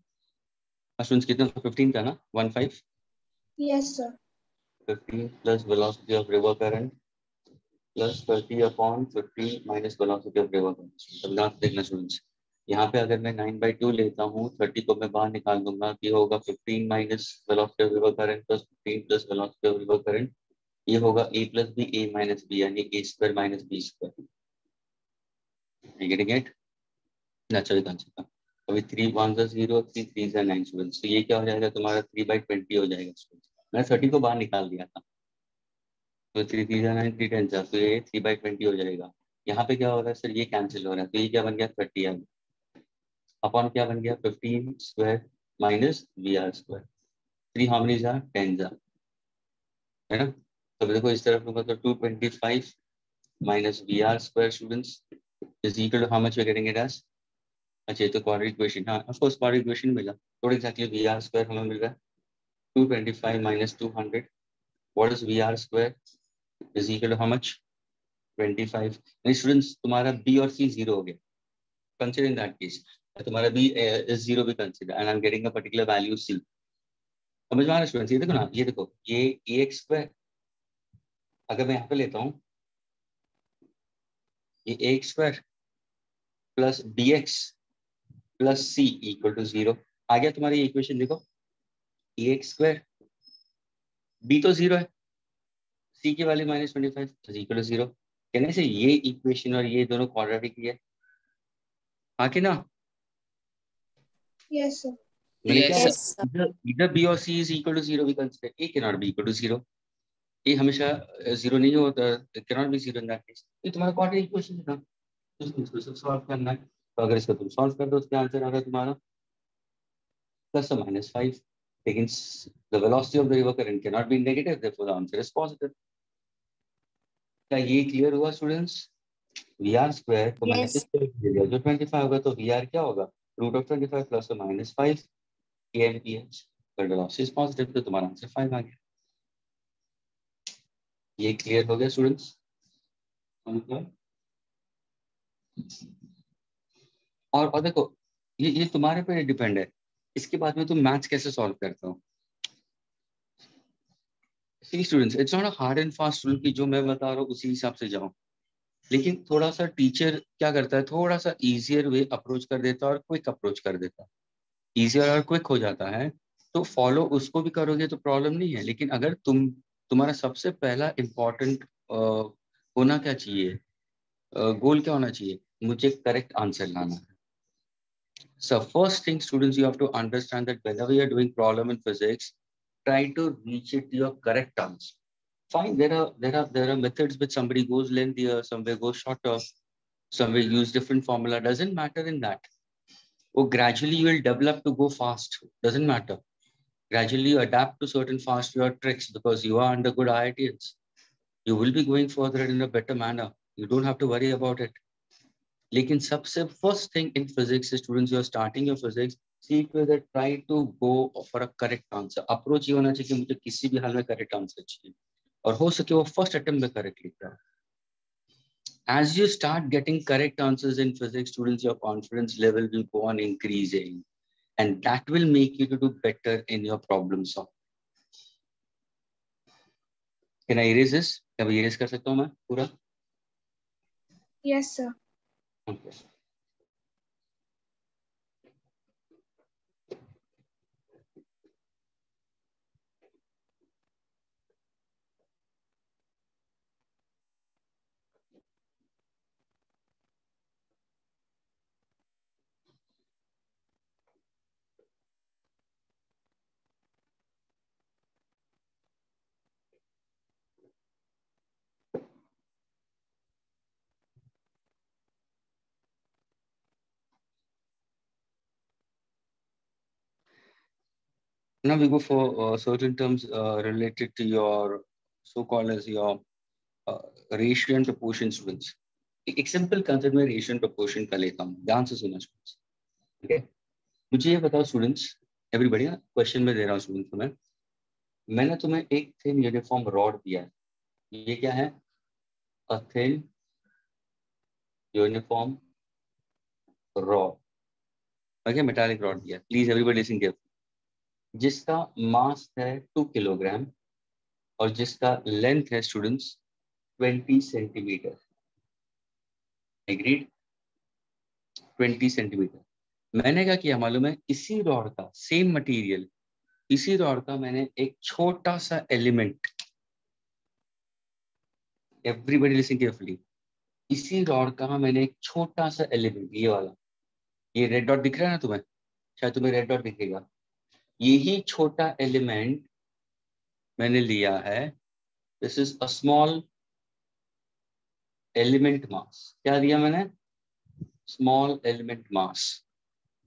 Students कितना था? 15 का ना, 15। Yes, sir. 15 plus velocity of river current plus 30 upon 15 minus velocity of river current। अब यहाँ से देखना स्टूडेंट्स, यहाँ पे अगर मैं 9/2 लेता हूँ, 30 को मैं बाहर निकाल दूंगा, ये होगा 15 minus velocity of river current plus 15 plus velocity of river current, ये होगा a plus B a minus B, यानी a square minus B square. Getting it? Natural concept. अभी 3 1 0, 3 3 9 स्टूडेंट्स, तो ये क्या हो जाएगा तुम्हारा 3/20 हो जाएगा स्टूडेंट्स। मैंने 30 को बाहर निकाल दिया था, तो 3 3 9 3 10 तो ये 3/20 हो जाएगा। यहाँ पे क्या हो रहा है सर, ये कैंसिल हो रहा है, तो ये क्या बन गया 30 अपॉन क्या बन गया 15 square minus V are square. 3 how many जा 10 जा, है ना? तो देखो इस तरफ होगा तो 225 minus V are square students is equal to how much we are getting it as. अच्छा ये तो क्वाड्रेटिक इक्वेशन, हाँ ऑफ कोर्स क्वाड्रेटिक इक्वेशन मिला, तो एग्जैक्टली वी आर स्क्वायर हमें मिल रहा है 225 minus 200, what is v are square is equal to how much 25। Students तुम्हारा बी और सी जीरो हो गया, कंसीडर इन दैट केस तुम्हारा बी इज जीरो भी consider and I am getting a particular value C. समझ में आ रहा है स्टूडेंट्स? ये देखो ना, ये देखो ये ए एक्स स्क्वायर, अगर मैं यहाँ पे लेता हूँ ये A X square plus B X plus C equal to 0 आ गया तुम्हारी ये इक्वेशन। देखो ए एक्स स्क्वायर, बी तो 0 है, सी की वैल्यू -25 इक्वल टू 0। कहने से ये इक्वेशन और ये दोनों क्वाड्रेटिक ही है, हाँ कि ना? Yes, sir. मैंने क्या Yes, इधर बी और C is equal to 0 we consider A can not be equal to 0, ये हमेशा 0 नहीं होता, can not be 0 in that case. ये तुम्हारा क्वाड्रेटिक इक्वेशन था, इसको सॉल्व करना है। तो अगर इसको तुम सॉल्व कर दो उसका आंसर आ रहा है तुम्हारा प्लस और -5, लेकिन the velocity of the river current cannot be negative, therefore the answer is positive। क्या ये क्लियर हुआ स्टूडेंट्स? वी आर स्क्वायर को मैंने इस तरह दे दिया, जो 25 होगा तो वी आर क्या होगा √25 प्लस और -5 kmph, but the velocity is positive, तो तुम्हारा आंसर 5 आ गया। ये क्लियर हो गया स्टूडेंट्स? और देखो ये तुम्हारे पे डिपेंड है, इसके बाद में तुम मैथ्स कैसे सॉल्व करते हो। See students, it's not a hard and fast rule कि जो मैं बता रहा हूँ उसी हिसाब से जाओ, लेकिन थोड़ा सा टीचर क्या करता है, थोड़ा सा इजियर वे अप्रोच कर देता है और क्विक अप्रोच कर देता है। इजियर और क्विक हो जाता है तो फॉलो उसको भी करोगे तो प्रॉब्लम नहीं है, लेकिन अगर तुम्हारा सबसे पहला इम्पोर्टेंट होना क्या चाहिए, गोल क्या होना चाहिए, मुझे करेक्ट आंसर लाना है। So first thing students, you have to understand that whenever you are doing problem in physics, try to reach it to your correct answer. Fine, there are methods which somebody goes lengthier, somewhere goes shorter, somewhere use different formula, doesn't matter in that. Or gradually you will develop to go fast, doesn't matter. Gradually you adapt to certain fast your tricks because you are under good IITs. You will be going further in a better manner. You don't have to worry about it. लेकिन सबसे first thing in physics students, you are starting your physics, see that try to go for a correct answer. Approach ये होना चाहिए कि मुझे किसी भी हाल में करेक्ट आंसर चाहिए, और हो सके वो फर्स्ट अटेम्प्ट में करेक्ट लिखता है। As you start getting correct answers in physics, students, your confidence level will go on increasing, and that will make you to do better in your problem solving. Can I erase this? क्या erase कर सकता हूँ मैं पूरा? Yes, sir. Okay. Now we go for certain terms related to your so-called as your ratio and proportion students. एक simple concept में ratio and proportion का लेता हूँ, ध्यान से सुनना स्टूडेंट्स। ठीक है, मुझे ये बताओ स्टूडेंट्स, एवरीबॉडी, क्वेश्चन में दे रहा हूँ स्टूडेंट्स को मैंने तुम्हें एक थिन यूनिफॉर्म रॉड दिया है, ये क्या है, a thin uniform rod, okay, metallic rod दिया। Please everybody listen carefully. जिसका मास है 2 किलोग्राम और जिसका लेंथ है स्टूडेंट्स 20 सेंटीमीटर। एग्रीड? 20 सेंटीमीटर। मैंने क्या किया मालूम है, इसी रॉड का सेम मटेरियल, इसी रॉड का मैंने एक छोटा सा एलिमेंट, एवरीबॉडी लिसन केयरफुली, इसी रॉड का मैंने एक छोटा सा एलिमेंट, ये वाला, ये रेड डॉट दिख रहा है ना तुम्हें, शायद तुम्हें रेड डॉट दिखेगा, यही छोटा एलिमेंट मैंने लिया है। This is a small element mass. क्या दिया मैंने? स्मॉल एलिमेंट मास,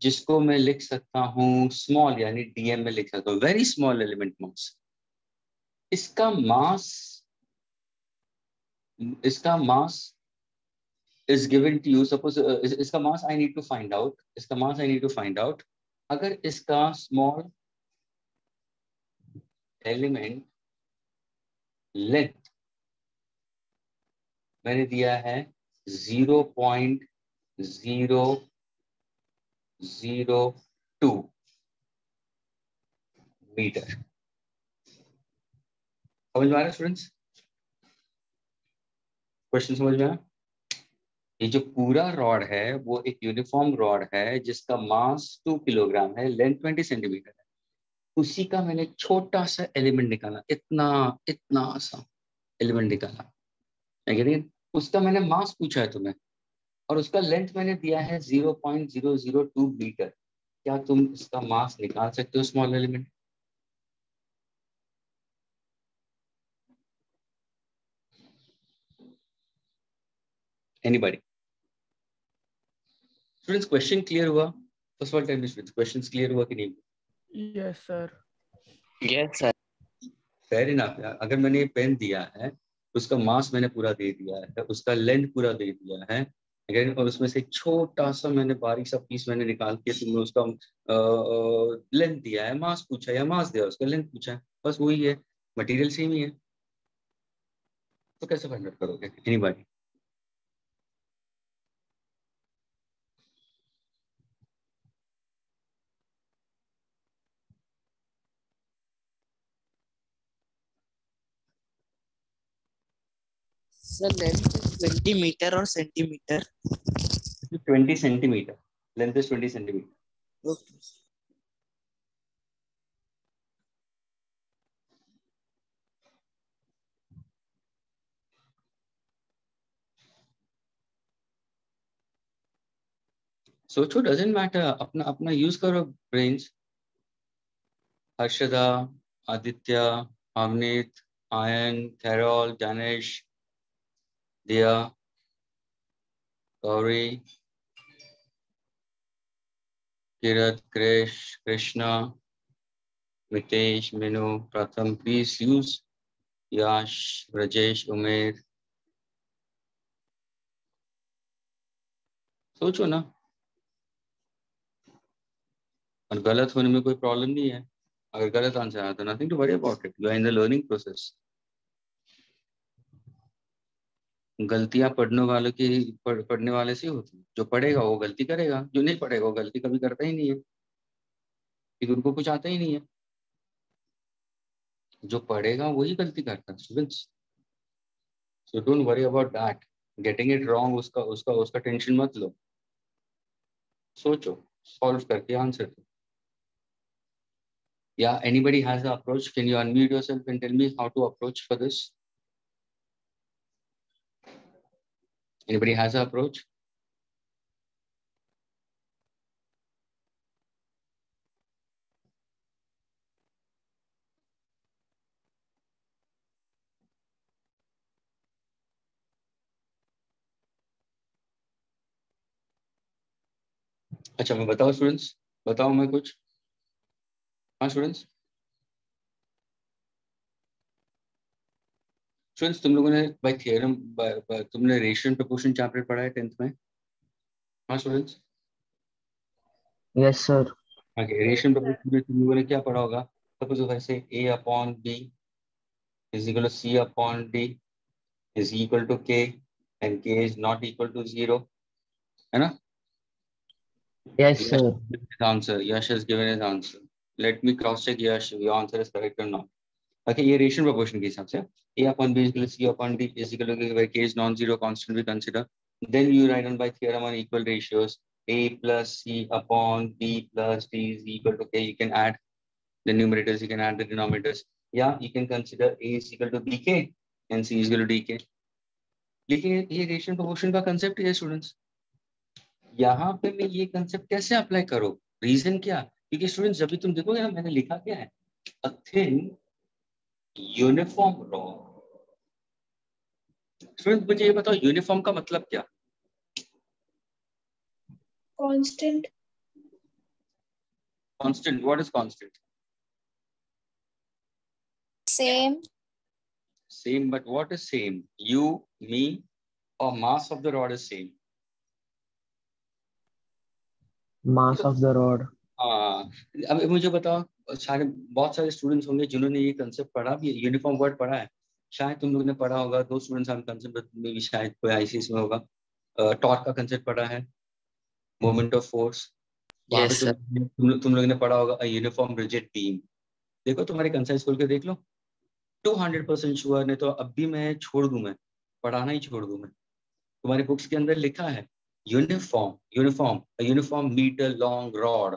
जिसको मैं लिख सकता हूं स्मॉल, यानी डीएम में लिख सकता हूं, वेरी स्मॉल एलिमेंट मास। इसका मास is given to you. Suppose इसका मास I need to find out, इसका मास I need to find out। अगर इसका स्मॉल एलिमेंट लेंथ मैंने दिया है 0.002 मीटर। समझ में आ रहा है स्टूडेंट्स? क्वेश्चन समझ में आया? ये जो पूरा रॉड है वो एक यूनिफॉर्म रॉड है जिसका मास 2 किलोग्राम है, लेंथ 20 सेंटीमीटर है। उसी का मैंने एक छोटा सा एलिमेंट निकाला, इतना सा एलिमेंट निकाला, उसका मैंने मास पूछा है तुम्हें, और उसका लेंथ मैंने दिया है 0.002 मीटर। क्या तुम इसका मास निकाल सकते हो small element? Anybody? Students question clear हुआ? First of all tell me students, questions clear हुआ कि नहीं? Yes, sir. Yes, sir. Fair enough. अगर मैंने ये पेन दिया है, उसका मास मैंने पूरा दे दिया है, उसका लेंथ पूरा दे दिया है, अगेन, और उसमें से एक छोटा सा मैंने बारीक सा पीस मैंने निकाल के तुमने उसका लेंथ दिया है, मास पूछा, या मास दिया उसका लेंथ पूछा है, बस वही है, मटेरियल सेम ही है, तो कैसे फाइंड आउट करोगे? Anybody? Sir, length is 20 meter or centimeter? 20 centimetre, length is 20 centimetre. Okay. सोचो, डजंट मैटर, अपना अपना यूज करो brains. Harshada, Aditya, Avneet, Ayan, Carol, Janesh, Diya, Gauri, Kirat, Krish, Krishna, Mitesh, Minu, Pratham, please use. Yash, Brajesh, Umer, सोचो ना। और गलत होने में कोई प्रॉब्लम नहीं है, अगर गलत आंसर आया तो nothing to worry about it, you are in the learning process. गलतियां पढ़ने वाले से होती है, जो पढ़ेगा वो गलती करेगा, जो नहीं पढ़ेगा वो गलती कभी करता ही नहीं है, क्योंकि उनको कुछ आता ही नहीं है। जो पढ़ेगा वही गलती करता है students, so don't worry about that, getting it wrong, उसका उसका उसका टेंशन मत लो, सोचो, सॉल्व करके आंसर दो। Yeah, anybody has an approach? Can you unmute yourself and tell me how to approach for this? Anybody has an approach? अच्छा, मैं बताऊं स्टूडेंट्स? बताऊं मैं कुछ? हाँ स्टूडेंट्स, स्टूडेंट्स तुम लोगों ने बाय थ्योरम, तुमने रेशियो एंड प्रोपोर्शन चैप्टर पढ़ा है 10th में? हाँ students? Yes, sir. Okay, ratio and proportion में तुम लोगों ने क्या पढ़ा होगा? सपोज वैसे a upon b is equal to c upon d is equal to k and k is not equal to 0, है ना? Yes, sir. His answer, Yash has given his answer. Let me cross check Yash, your answer is correct or not. Okay, ये ratio proportion के हिसाब से a upon b is equal to c upon d is equal to, where k is non-zero constant we consider, then you write on by theorem on equal ratios, A plus C upon B plus D is equal to K. You can add the numerators, you can add the denominators. Yeah, you can consider A is equal to BK and C is equal to DK. लेकिन ये ratio proportion का concept है students, यहाँ पे मैं ये concept कैसे apply करो? रीजन क्या? क्योंकि स्टूडेंट्स जब भी तुम देखोगे ना, मैंने लिखा क्या है, a thin uniform rod. Student मुझे ये बताओ यूनिफॉर्म का मतलब क्या? Constant. Constant, what is constant? Same. Same, but what is same? You, me, or mass of the rod is same? Mass of the rod. हाँ, अब मुझे बताओ, बहुत सारे स्टूडेंट्स होंगे जिन्होंने ये कंसेप्ट पढ़ा भी, यूनिफॉर्म वर्ड पढ़ा है। शायद तुम लोगों ने पढ़ा होगा, 2 स्टूडेंट्स हम कंसेप्ट में भी, शायद कोई आईसीएस में होगा, टॉर्क का कंसेप्ट पढ़ा है, मोमेंट ऑफ फोर्स। वहां पे Yes, sir. तुम लोगों ने पढ़ा होगा यूनिफॉर्म रिजिड बीम। देखो तुम्हारे कंसेप्ट खोल के देख लो, 200% श्योर, नहीं तो अब भी मैं छोड़ दूं, मैं पढ़ाना ही छोड़ दूं। मैं तुम्हारी बुक्स के अंदर लिखा है uniform metre long rod.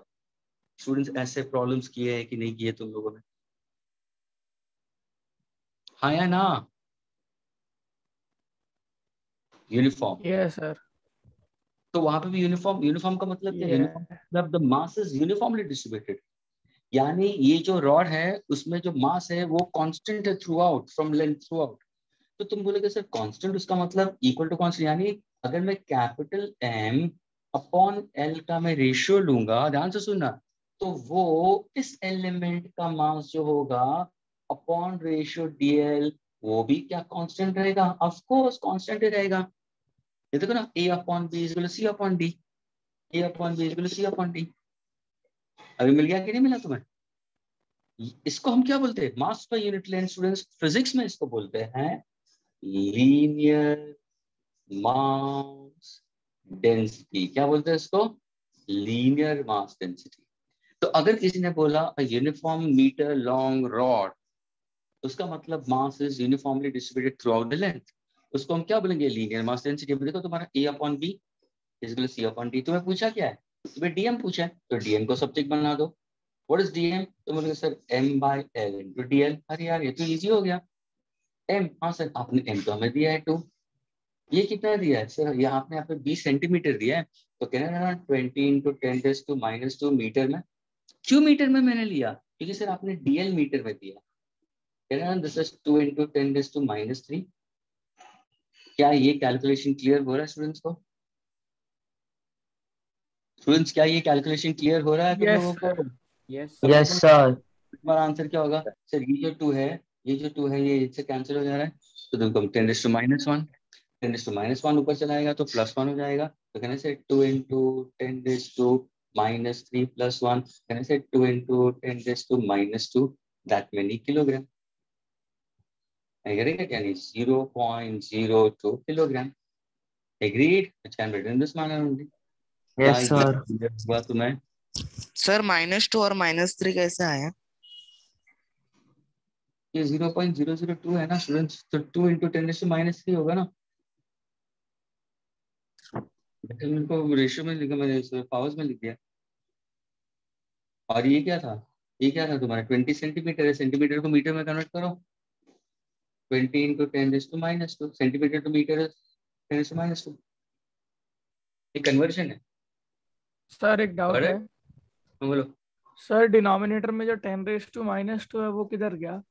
Students ऐसे प्रॉब्लम्स किए हैं कि नहीं किए तुम लोगों ने? हाँ या ना? यूनिफॉर्म। Yes, sir. तो वहां पे भी यूनिफॉर्म का मतलब क्या है? Yeah. यूनिफॉर्म मतलब the mass is uniformly distributed, यानी ये जो रॉड है उसमें जो मास है वो कांस्टेंट है through out, from length through out. तो तुम बोलोगे सर कांस्टेंट, उसका मतलब इक्वल टू कांस्टेंट, यानी अगर मैं कैपिटल एम अपॉन एल का मैं रेशियो लूंगा, ध्यान से सुनना, तो वो इस एलिमेंट का मास जो होगा अपॉन रेशियो डीएल, वो भी क्या कांस्टेंट रहेगा? ऑफ कोर्स कांस्टेंट ही रहेगा। ये देखो ना, A upon B is equal to C upon D, A upon B is equal to C upon D. अभी मिल गया कि नहीं मिला तुम्हें? इसको हम क्या बोलते हैं? मास per unit length. Students physics में इसको बोलते हैं लीनियर मास डेंसिटी। क्या बोलते हैं इसको? Linear mass density. तो अगर किसी ने बोला यूनिफॉर्म मीटर लॉन्ग रॉड, उसका मतलब mass is uniformly distributed throughout the length, उसको हम क्या बोलेंगे? Linear mass density. देखो तुम्हारा A upon B is equal to C upon D. तुम्हें पूछा क्या है? तुम्हें डीएम पूछा है, तो डीएम को सब्जेक्ट बना दो। What is DM? तो बोलोगे sir M by L into DL. अरे यार ये तो इजी हो गया। एम, हाँ सर आपने एम तो हमें दिया है 2, ये कितना दिया है सर? यहाँ आपने यहाँ पे 20 सेंटीमीटर दिया है, तो कहना ना 20 इंटू 10⁻² मीटर में। क्यों मीटर में मैंने लिया? क्योंकि सर आपने डीएल मीटर में दिया। कहना ना दिस इज 2 इंटू 10⁻³ क्या ये कैलकुलेशन क्लियर हो रहा है स्टूडेंट्स को? स्टूडेंट्स क्या ये कैलकुलेशन क्लियर हो रहा है तुम Yes, लोगों को? sir. Yes. Yes, sir. तुम्हारा आंसर क्या होगा? सर ये जो 2 है, ये जो 2 है, ये इससे कैंसिल हो जा रहा है, तो तुमको 10⁻⁻1, 10⁻⁻1 ऊपर चलाएगा तो +1 हो जाएगा। तो कहने से 2 इंटू 10⁻³ प्लस 1, कहने से 2 इंटू 10⁻², दैट मेनी किलोग्राम। करेगा क्या? नहीं, 0.02 kilogram. Agreed? It can be written this manner only. Yes, sir. हुआ तुम्हें? सर -2 और -3 कैसे आया? ये 0.002 है ना स्टूडेंट्स, तो 2 इंटू 10⁻³ होगा ना। इनको रेशियो में लिखा, मैंने पावर्स में लिख दिया। और ये क्या था? ये क्या था तुम्हारा? 20 सेंटीमीटर है, सेंटीमीटर को मीटर में कन्वर्ट करो। 20 इंटू 10⁻², सेंटीमीटर टू मीटर 10⁻²। ये कन्वर्जन है। सर एक डाउट बड़े है बोलो। सर, डिनोमिनेटर में जो 10⁻² है वो किधर गया?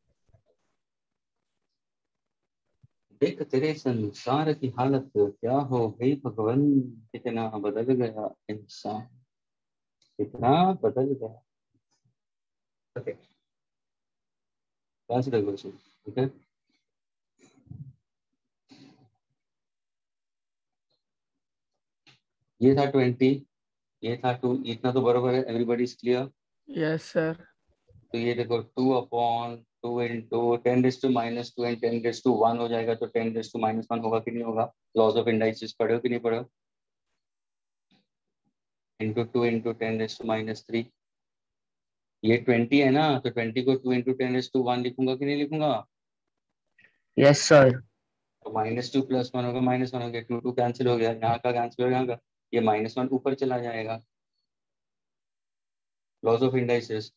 देख तेरे संसार की हालत क्या हो गई भगवान, कितना बदल गया इंसान, कितना बदल गया। ओके, ओके, ये था 20, ये था 2, इतना तो बराबर है। Everybody is clear? Yes sir. तो ये देखो 2/2 इंटू 10⁻² एंड 10⁻1 हो जाएगा, तो 10⁻1 होगा कि नहीं होगा? लॉज ऑफ इंडाइसिस पढ़े हो कि नहीं पढ़े हो? इंटू 2 इंटू 10⁻³ ये 20 है ना, तो 20 को 2 इंटू 10⁻1 लिखूंगा कि नहीं लिखूंगा? Yes, sir. तो -2 + 1 होगा, -1 हो गया, 2 कैंसिल हो गया, यहाँ का कैंसिल हो गया, यहाँ का। ये -1 ऊपर चला जाएगा. Loss of indices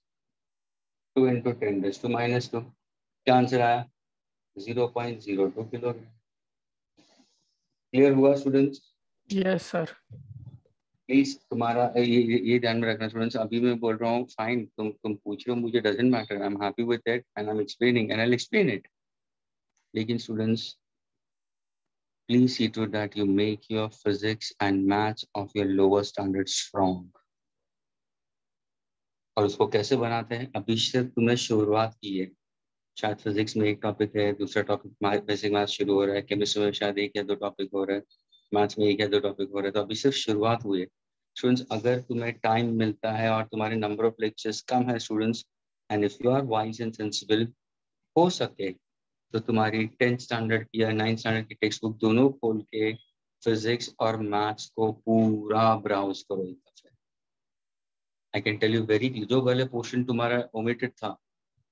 2 into 10⁻². क्या आंसर आया? 0.02 किलोग्राम. क्लियर हुआ स्टूडेंट्स? Yes sir. प्लीज तुम्हारा ये ध्यान में रखना स्टूडेंट्स. अभी मैं बोल रहा हूँ फाइन, तुम पूछ रहे हो, मुझे doesn't matter. I am happy with that and I am explaining and I will explain it. लेकिन students please see to that you make your physics and maths of your lower standard strong. और उसको कैसे बनाते हैं? अभी से तुमने शुरुआत की है. शायद फिजिक्स में एक टॉपिक है, दूसरा टॉपिक बेसिक मैथ्स शुरू हो रहा है, केमिस्ट्री में शायद 1 या 2 टॉपिक हो रहा है, मैथ्स में 1 या 2 टॉपिक हो रहा है. तो अभी सिर्फ शुरुआत हुई है स्टूडेंट्स. अगर तुम्हें टाइम मिलता है और तुम्हारे नंबर ऑफ लेक्चर्स कम है students, and if you are wise and sensible, हो सके तो तुम्हारी 10th स्टैंडर्ड की या 9th स्टैंडर्ड की टेक्स्ट बुक दोनों खोल के फिजिक्स और मैथ्स को पूरा ब्राउज करो एक दफे. I can tell you very clear, जो वाले पोर्शन तुम्हारा ओमिटेड था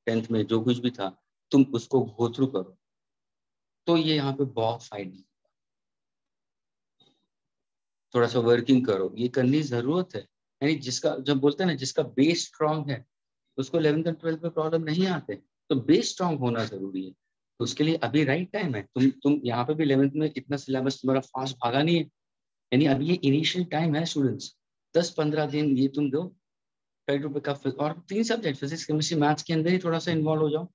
10th में, जो कुछ भी था, तुम उसको गो थ्रू करो. तो ये यहाँ पे बहुत फायदा. थोड़ा सा वर्किंग करो, ये करनी जरूरत है. यानी जिसका, जब बोलते हैं ना, जिसका बेस स्ट्रांग है उसको 11th और 12th में प्रॉब्लम नहीं आते. तो बेस स्ट्रांग होना जरूरी है. तो उसके लिए अभी राइट टाइम है. तुम यहाँ पे भी 11th में इतना सिलेबस तुम्हारा फास्ट भागा नहीं है. यानी अभी ये इनिशियल टाइम है स्टूडेंट्स. 10-15 दिन ये तुम दो. 5 रुपए का और 3 सब्जेक्ट फिजिक्स केमिस्ट्री मैथ्स के अंदर ही थोड़ा सा इन्वॉल्व हो जाओ.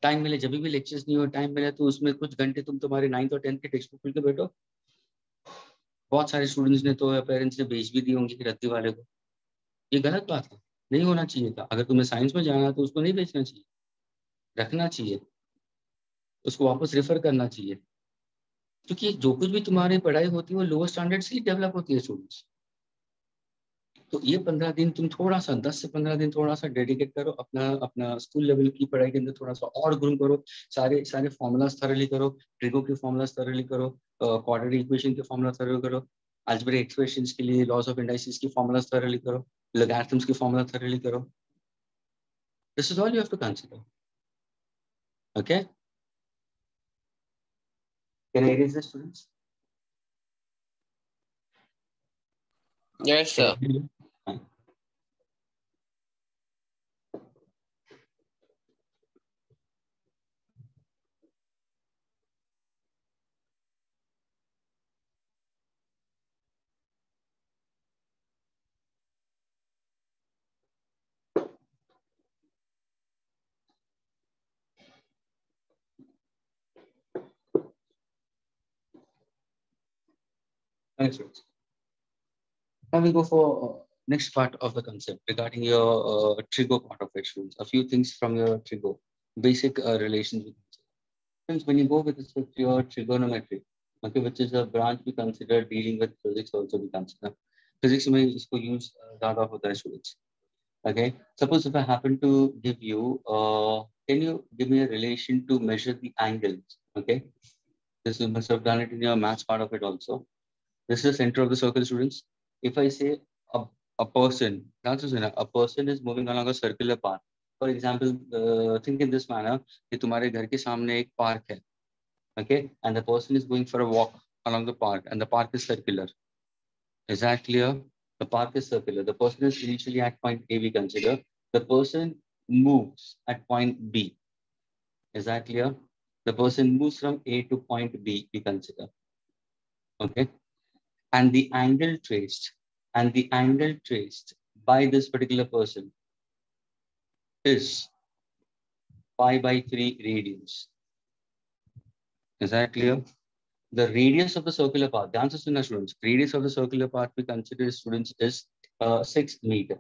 टाइम मिले, जब भी लेक्चर्स नहीं हो, टाइम मिले तो उसमें कुछ घंटे तुम तुम्हारे 9th और 10th के टेक्स्ट बुक खुल के बैठो. बहुत सारे स्टूडेंट्स ने तो पेरेंट्स ने भेज भी दी होंगी रद्दी वाले को. ये गलत बात है, नहीं होना चाहिए था. अगर तुम्हें साइंस में जाना है तो उसको नहीं बेचना चाहिए, रखना चाहिए, उसको वापस रेफर करना चाहिए. क्योंकि जो कुछ भी तुम्हारी पढ़ाई होती है वो लोअर स्टैंडर्ड से ही डेवलप होती है स्टूडेंट्स. तो ये 15 दिन तुम थोड़ा सा, 10 से 15 दिन थोड़ा सा डेडिकेट करो. अपना स्कूल लेवल की पढ़ाई के अंदर थोड़ा सा और ग्रूम करो. सारे फॉर्मूलाज थरली करो, ट्रिगो के फॉर्मूलाज थरली करो, क्वाड्रेटिक इक्वेशन के फॉर्मूला थरली करो, अलजेब्रिक एक्सप्रेशंस के लिए लॉस ऑफ इंडाइसिस की फॉर्मूलाज थरली करो, लॉगरिथम्स की फॉर्मूला थरली करो. This is all you have to consider. Okay, can I raise the students? Yes, sir. Thanks, Rose. Now we go for next part of the concept regarding your trigo part of it, students. A few things from your trigo, basic relations with each other. Since when you go with respect to your trigonometry, okay, which is a branch we consider dealing with physics, also we consider physics में इसको use ज़्यादा होता है students. Okay, suppose if I happen to give you, can you give me a relation to measure the angles? Okay, this is must have done it in your maths part of it also. This is the center of the circle, students. If I say a person, that's a person is moving along a circular path. For example, think in this manner कि तुम्हारे घर के सामने एक park है, okay, and the person is going for a walk along the park, and the park is circular. Is that clear? The park is circular. The person is initially at point A. We consider the person moves at point B. Is that clear? The person moves from A to point B. We consider. Okay. And the angle traced by this particular person is pi/3 radians. Is that clear? The radius of the circular path, the answer is students. Radius of the circular path we consider, students, is 6 meter,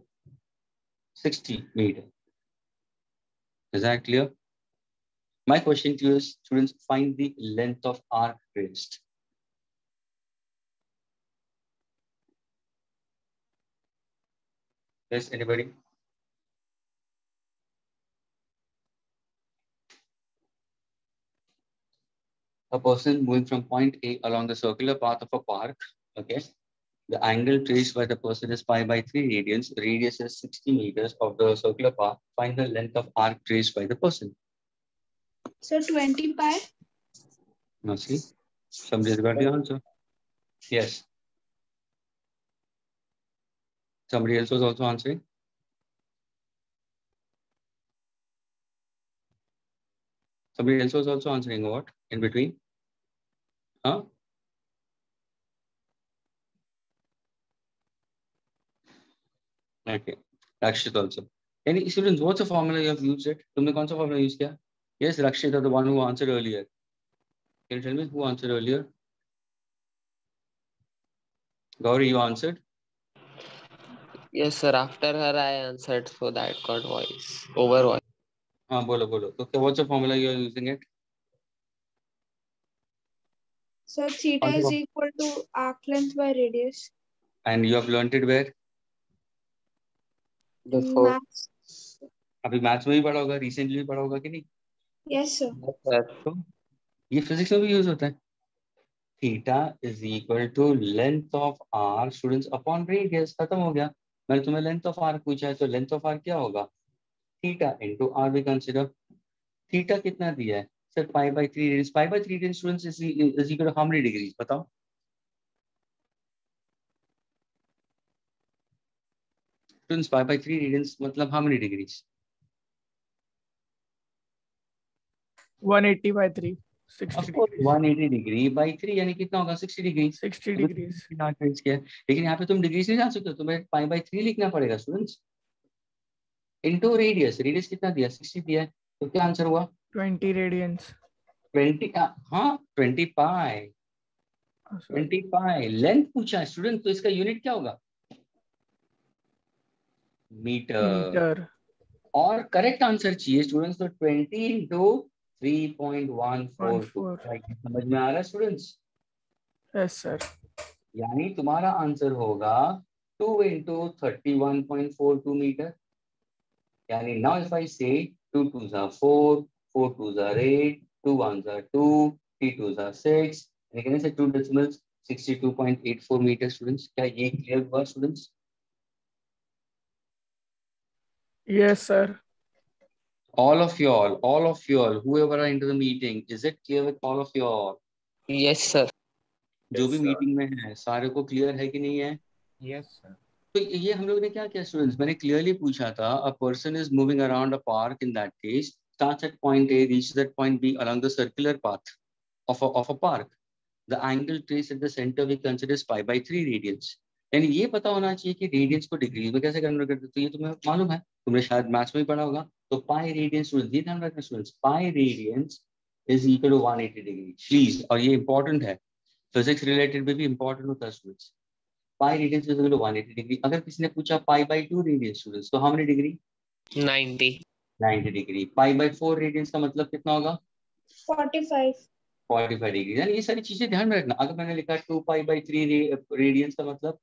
60 meter. Is that clear? My question to you is, students, find the length of arc traced. Yes, anybody? A person moving from point A along the circular path of a park, okay? The angle traced by the person is pi/3 radians. The radius is 60 meters of the circular path. Find the length of arc traced by the person. So 20 pi. Now see, somebody's got the answer. Yes. Somebody else was also answering. Somebody else was also answering what in between? Huh? Okay. Rakshit also. Any students, what's the formula you have used it? तुमने कौन सा formula use किया? Yes, Rakshit, the one who answered earlier. Can you tell me who answered earlier? Gauri, you answered? Yes, sir. After her, I answered, so that got voice over voice. हाँ बोलो बोलो. तो what's the formula you are using it? So theta कौन सा is form- equal to arc length by radius. And you have learnt it where? Before. Maths. अभी maths में भी पढ़ा होगा, रिसेंटली भी पढ़ा होगा कि नहीं? Yes, sir. Yes, sir. तो ये फिजिक्स में भी यूज होता है. Theta is equal to length of arc students upon radius. खत्म हो गया. मैंने तुम्हें लेंथ ऑफ आर पूछा है, तो लेंथ ऑफ आर क्या होगा? थीटा इनटू आर भी कंसीडर. थीटा कितना दिया है सर? Pi by 3 radius. Pi by 3 radius students is equal to how many degrees? बताओ. स्टूडेंट्स पाई बाय 3 रेडियस मतलब how many degrees? 180 by 3. 60 of course degrees. 180 degree by 3 यानी कितना होगा? 60 डिग्री. 60 degrees. लेकिन यहाँ पे तुम डिग्रीज नहीं जान सकते, तुम्हें पाई बाय 3 लिखना पड़ेगा स्टूडेंट्स. Into radius. रेडियस कितना दिया? 60 दिया है. तो क्या आंसर हुआ? 20 radians. 20. हाँ 20 पाई. Oh, sorry. 20 पाई लेंथ पूछा है स्टूडेंट, तो इसका यूनिट क्या होगा? मीटर. Meter. और करेक्ट आंसर चाहिए स्टूडेंट्स, तो 20 इंटू 3.142. 14. समझ में आ रहा है स्टूडेंट्स? Yes, sir. यानी तुम्हारा आंसर होगा 2 इंटू 31.42 मीटर. यानी नाउ इफ आई से 2 2s are 4, 4 2s are 8, 2 1s are 2, 3 2s are 6. लेकिन ऐसे 2 decimals 62.84 मीटर. स्टूडेंट्स क्या ये क्लियर हुआ students? Yes, sir. All of y'all, whoever are into the meeting, is it clear with all of y'all? Yes, sir. जो भी Yes, sir. Meeting में है सारे को क्लियर है कि नहीं है? Yes, sir. तो ये हम लोग ने क्या किया स्टूडेंट्स? मैंने क्लियरली पूछा था, a person is moving around a park. In that case starts at point A, reaches at point B along the circular path of a park. The angle traced at the center we consider is pi by 3 radians. यानी ये पता होना चाहिए कि radiance को degrees में कैसे convert करते हैं. तो ये तुम्हें मालूम है, तुमने शायद मैथ्स में भी पढ़ा होगा. तो पाई रेडियंस स्टूडेंट्स, ये ध्यान रखना students, pi radians is equal to 180 degree. Please, और ये इंपॉर्टेंट है, फिजिक्स रिलेटेड में भी इंपॉर्टेंट होता है students. Pi radians is equal to 180 degree. अगर किसी ने पूछा पाई बाय 2 रेडियंस स्टूडेंट्स, तो how many degree? 90. 90 degree. Pi by 4 radians का मतलब कितना होगा? 45. 45 डिग्री. यानी ये सारी चीजें ध्यान में रखना. अगर मैंने लिखा 2 पाई बाय 3 रेडियंस का मतलब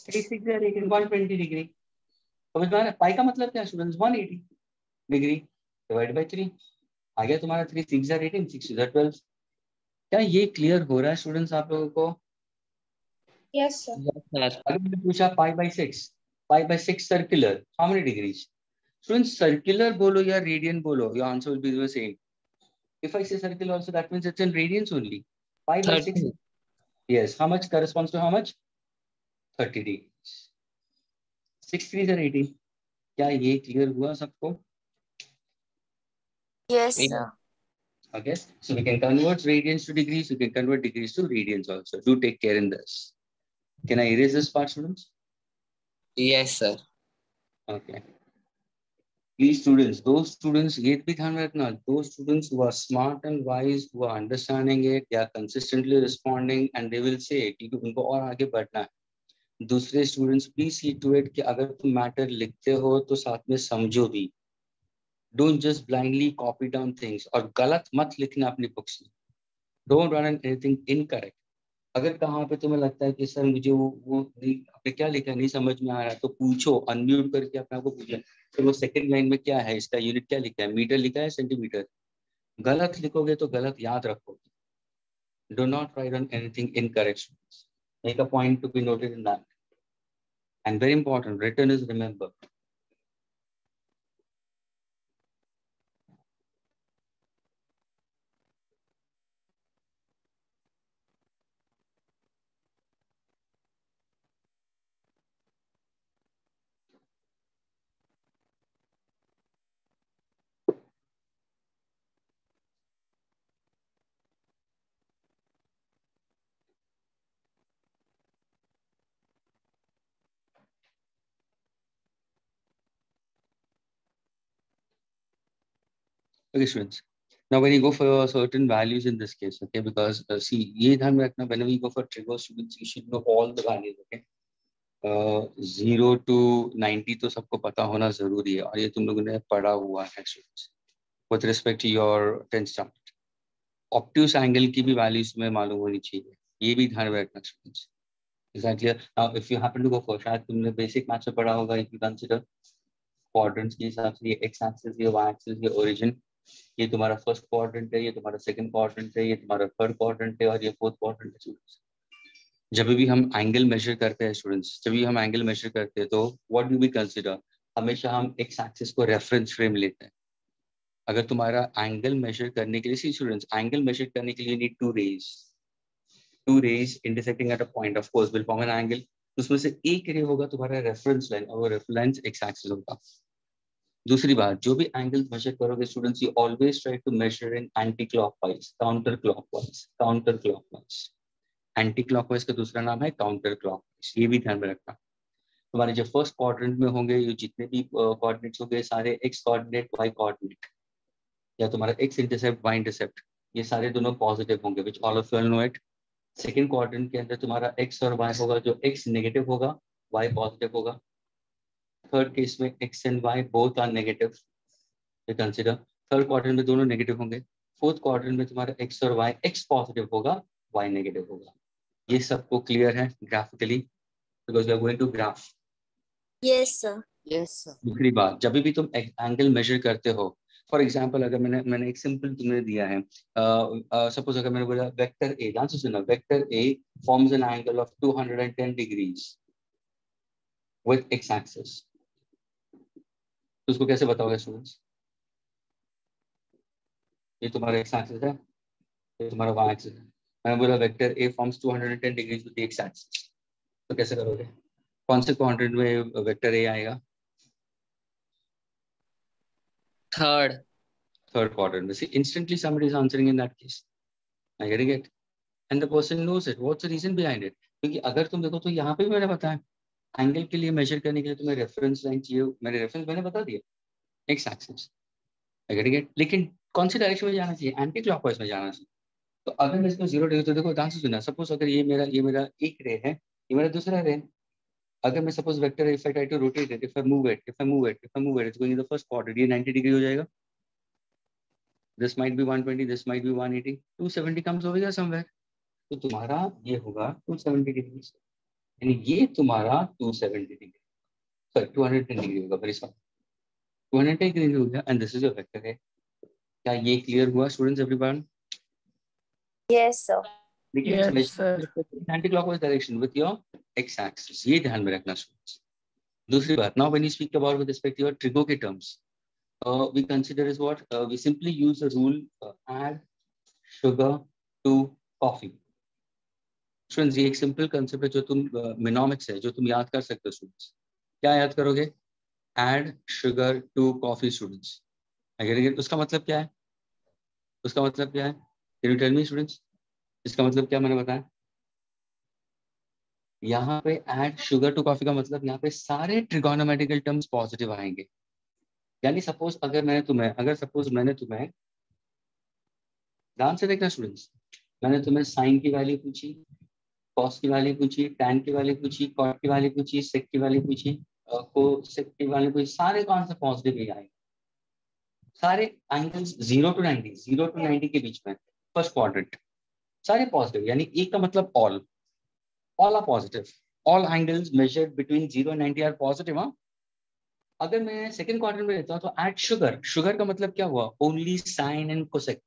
36 डिग्री, 120 डिग्री. समझ में आ रहा है? पाई का मतलब क्या है स्टूडेंट्स? 180 degree divide by 3. आ गया तुम्हारा 3 6 18 6 12. क्या ये क्लियर हो रहा है स्टूडेंट्स आप लोगों को? Yes, sir. Yes, sir. अगर मैंने पूछा pi bye 6 circular, how many degrees? Students circular बोलो या रेडियन बोलो, your answer will be the same. If I say circle also, that means it's in radians only. Pi by 6. 30. Yes. How much corresponds to how much? 30 degrees. 6 3s are 18. क्या ये clear हुआ सबको? Yes, Yeah. sir. Okay. So we can convert radians to degrees. We can convert degrees to radians also. Do take care in this. Can I erase this part, students? Yes, sir. Okay. Please, students, those students, ये भी ध्यान में रखना, those students who are smart and wise, who are understanding it, they are consistently responding, and they will say, क्योंकि उनको और आगे बढ़ना है. दूसरे students please see to it कि अगर तुम मैटर लिखते हो तो साथ में समझो भी. Don't just blindly copy down things. और गलत मत लिखना अपनी बुक्स में. Don't run anything incorrect. अगर कहाँ पे तुम्हें लगता है कि सर मुझे वो आपने क्या लिखा नहीं समझ में आ रहा है, तो पूछो, अनम्यूट करके अपने आप को पूछो, तो वो सेकंड लाइन में क्या है, इसका यूनिट क्या लिखा है, मीटर लिखा है सेंटीमीटर. गलत लिखोगे तो गलत याद रखोगे. Do not right on anything incorrect. Make a point to be noted in that. And very important, written is remember. Okay, students. Now, when you go for certain values in this case, okay, because see, ये ध्यान में रखना, whenever you go for trigo, students, you should know all the values, okay. 0 to 90 तो सबको पता होना जरूरी है, और ये तुम लोगों ने पढ़ा हुआ है students. With respect to your 10th standard, obtuse angle की भी values में मालूम होनी चाहिए, ये भी ध्यान में रखना students. Is that clear? Now, if you happen to go for, शायद तुमने basic maths में पढ़ा होगा, if you consider quadrants के हिसाब से, ये x axis, ये y axis, ये origin, ये तुम्हारा फर्स्ट क्वाड्रेंट है, ये तुम्हारा सेकंड क्वाड्रेंट है, ये तुम्हारा थर्ड क्वाड्रेंट है, और ये फोर्थ क्वाड्रेंट है स्टूडेंट्स. जब भी हम एंगल मेजर करते हैं स्टूडेंट्स, जब भी हम एंगल मेजर करते हैं तो व्हाट डू वी कंसीडर, हमेशा हम एक्स एक्सिस को रेफरेंस फ्रेम लेते हैं. अगर तुम्हारा एंगल मेजर करने के लिए, सी स्टूडेंट्स, एंगल मेजर करने के लिए need two rays intersecting at a point, of course will form an angle. उसमें से एक रे होगा तुम्हारा रेफरेंस लाइन, और वो रेफरेंस एक्स एक्सिस होगा. दूसरी बात, जो भी एंगल मेजर करोगे students, you always try to measure in anti clockwise, counter clockwise. Anti clockwise का दूसरा नाम है काउंटर क्लॉकवाइज, ये भी ध्यान में रखना. तुम्हारे जो फर्स्ट क्वाड्रेंट में होंगे, ये जितने भी कोऑर्डिनेट्स होंगे, सारे एक्स कोऑर्डिनेट, वाई कोऑर्डिनेट, या तुम्हारा एक्स इंटरसेप्ट, वाई इंटरसेप्ट, ये सारे दोनों पॉजिटिव होंगे, which all of you know it. Second quadrant के अंदर तुम्हारा एक्स और वाई होगा, जो एक्स नेगेटिव होगा, वाई पॉजिटिव होगा. थर्ड केस में x and y both are negative, you consider. Third quadrant में दोनों नेगेटिव होंगे. फोर्थ क्वाड्रेंट में तुम्हारा x और y, x पॉजिटिव होगा, y नेगेटिव होगा. ये सबको क्लियर है graphically, because we are going to graph. Yes, sir. Yes, sir. दूसरी बात, जब भी तुम एंगल मेजर करते हो, फॉर एग्जाम्पल अगर मैंने एक सिंपल तुम्हें दिया है, सपोज अगर मैंने बोला वेक्टर ए, ध्यान से सुना, vector A forms an angle of 210 degrees with x axis. तो उसको कैसे बताओगे स्टूडेंट्स? ये तुम्हारा एक्स एक्सिस है, ये तुम्हारा वाई एक्सिस है. मैंने बोला vector A forms 210 degrees with x axis, तो कैसे करोगे? कौन से क्वाड्रेंट में वेक्टर ए आएगा? Third. Third quadrant. See, instantly somebody is answering in that case. I getting it? And the person knows it. What's the reason behind it? क्योंकि अगर तुम देखो तो यहाँ पे भी मैंने बताया, एंगल के लिए मेजर करने के लिए तुम्हें रेफरेंस लाइन चाहिए. मेरे रेफरेंस मैंने बता दिया, x axis. I getting it? लेकिन कौन सी डायरेक्शन में जाना चाहिए? एंटी क्लॉकवाइज में जाना चाहिए. तो अगर मैं इसमें 0 डिग्री, तो देखो ध्यान से सुना, सपोज अगर ये मेरा एक रे है, ये मेरा दूसरा रे. अगर मैं suppose vector if I try to rotate it, if I move it, it's going in the first quadrant, ये 90 डिग्री हो जाएगा. This might be 120, this might be 180, 270 comes over here somewhere. तो तुम्हारा ये होगा 270 डिग्री, यानी ये तुम्हारा 270 डिग्री, सॉरी 210 डिग्री होगा, वेरी सॉरी, 210 डिग्री हो गया. And this is your vector है. क्या ये क्लियर हुआ students, everyone? Yes, sir. Yes, sir. Anti clockwise direction with your X axis, ये ध्यान में रखना स्टूडेंट्स. दूसरी बात, now when you speak about with respect to your trigo के terms, we consider is what we simply use the rule, add sugar to coffee. Students, ये एक simple concept है जो तुम मिनोमिक्स है, जो तुम याद कर सकते हो स्टूडेंट्स. क्या याद करोगे? add sugar to coffee students. उसका मतलब क्या है? उसका मतलब क्या है? Can you tell me students, इसका मतलब क्या मैंने बताया? यहाँ पे add sugar to coffee का मतलब यहाँ पे सारे ट्रिगोनोमेट्रिकल टर्म्स पॉजिटिव आएंगे. यानी सपोज मैंने तुम्हें ध्यान से देखना स्टूडेंट्स, मैंने तुम्हें साइन की वैल्यू पूछी, कॉस की वैल्यू पूछी, टैन की वैल्यू पूछी, कॉट की वैल्यू पूछी, सेक की वैल्यू पूछी, कोसेक की वैल्यू पूछी, सारे कौन से पॉजिटिव ही आएंगे. सारे एंगल्स 0 to 90 के बीच में फर्स्ट क्वाड्रेंट सारे पॉजिटिव, यानी एक का मतलब all are positive. All angles measured between 0 and 90 are positive. हाँ, अगर मैं सेकंड क्वाड्रेंट में लेता हूँ तो ऐड शुगर का मतलब क्या हुआ? Only sine and cosec.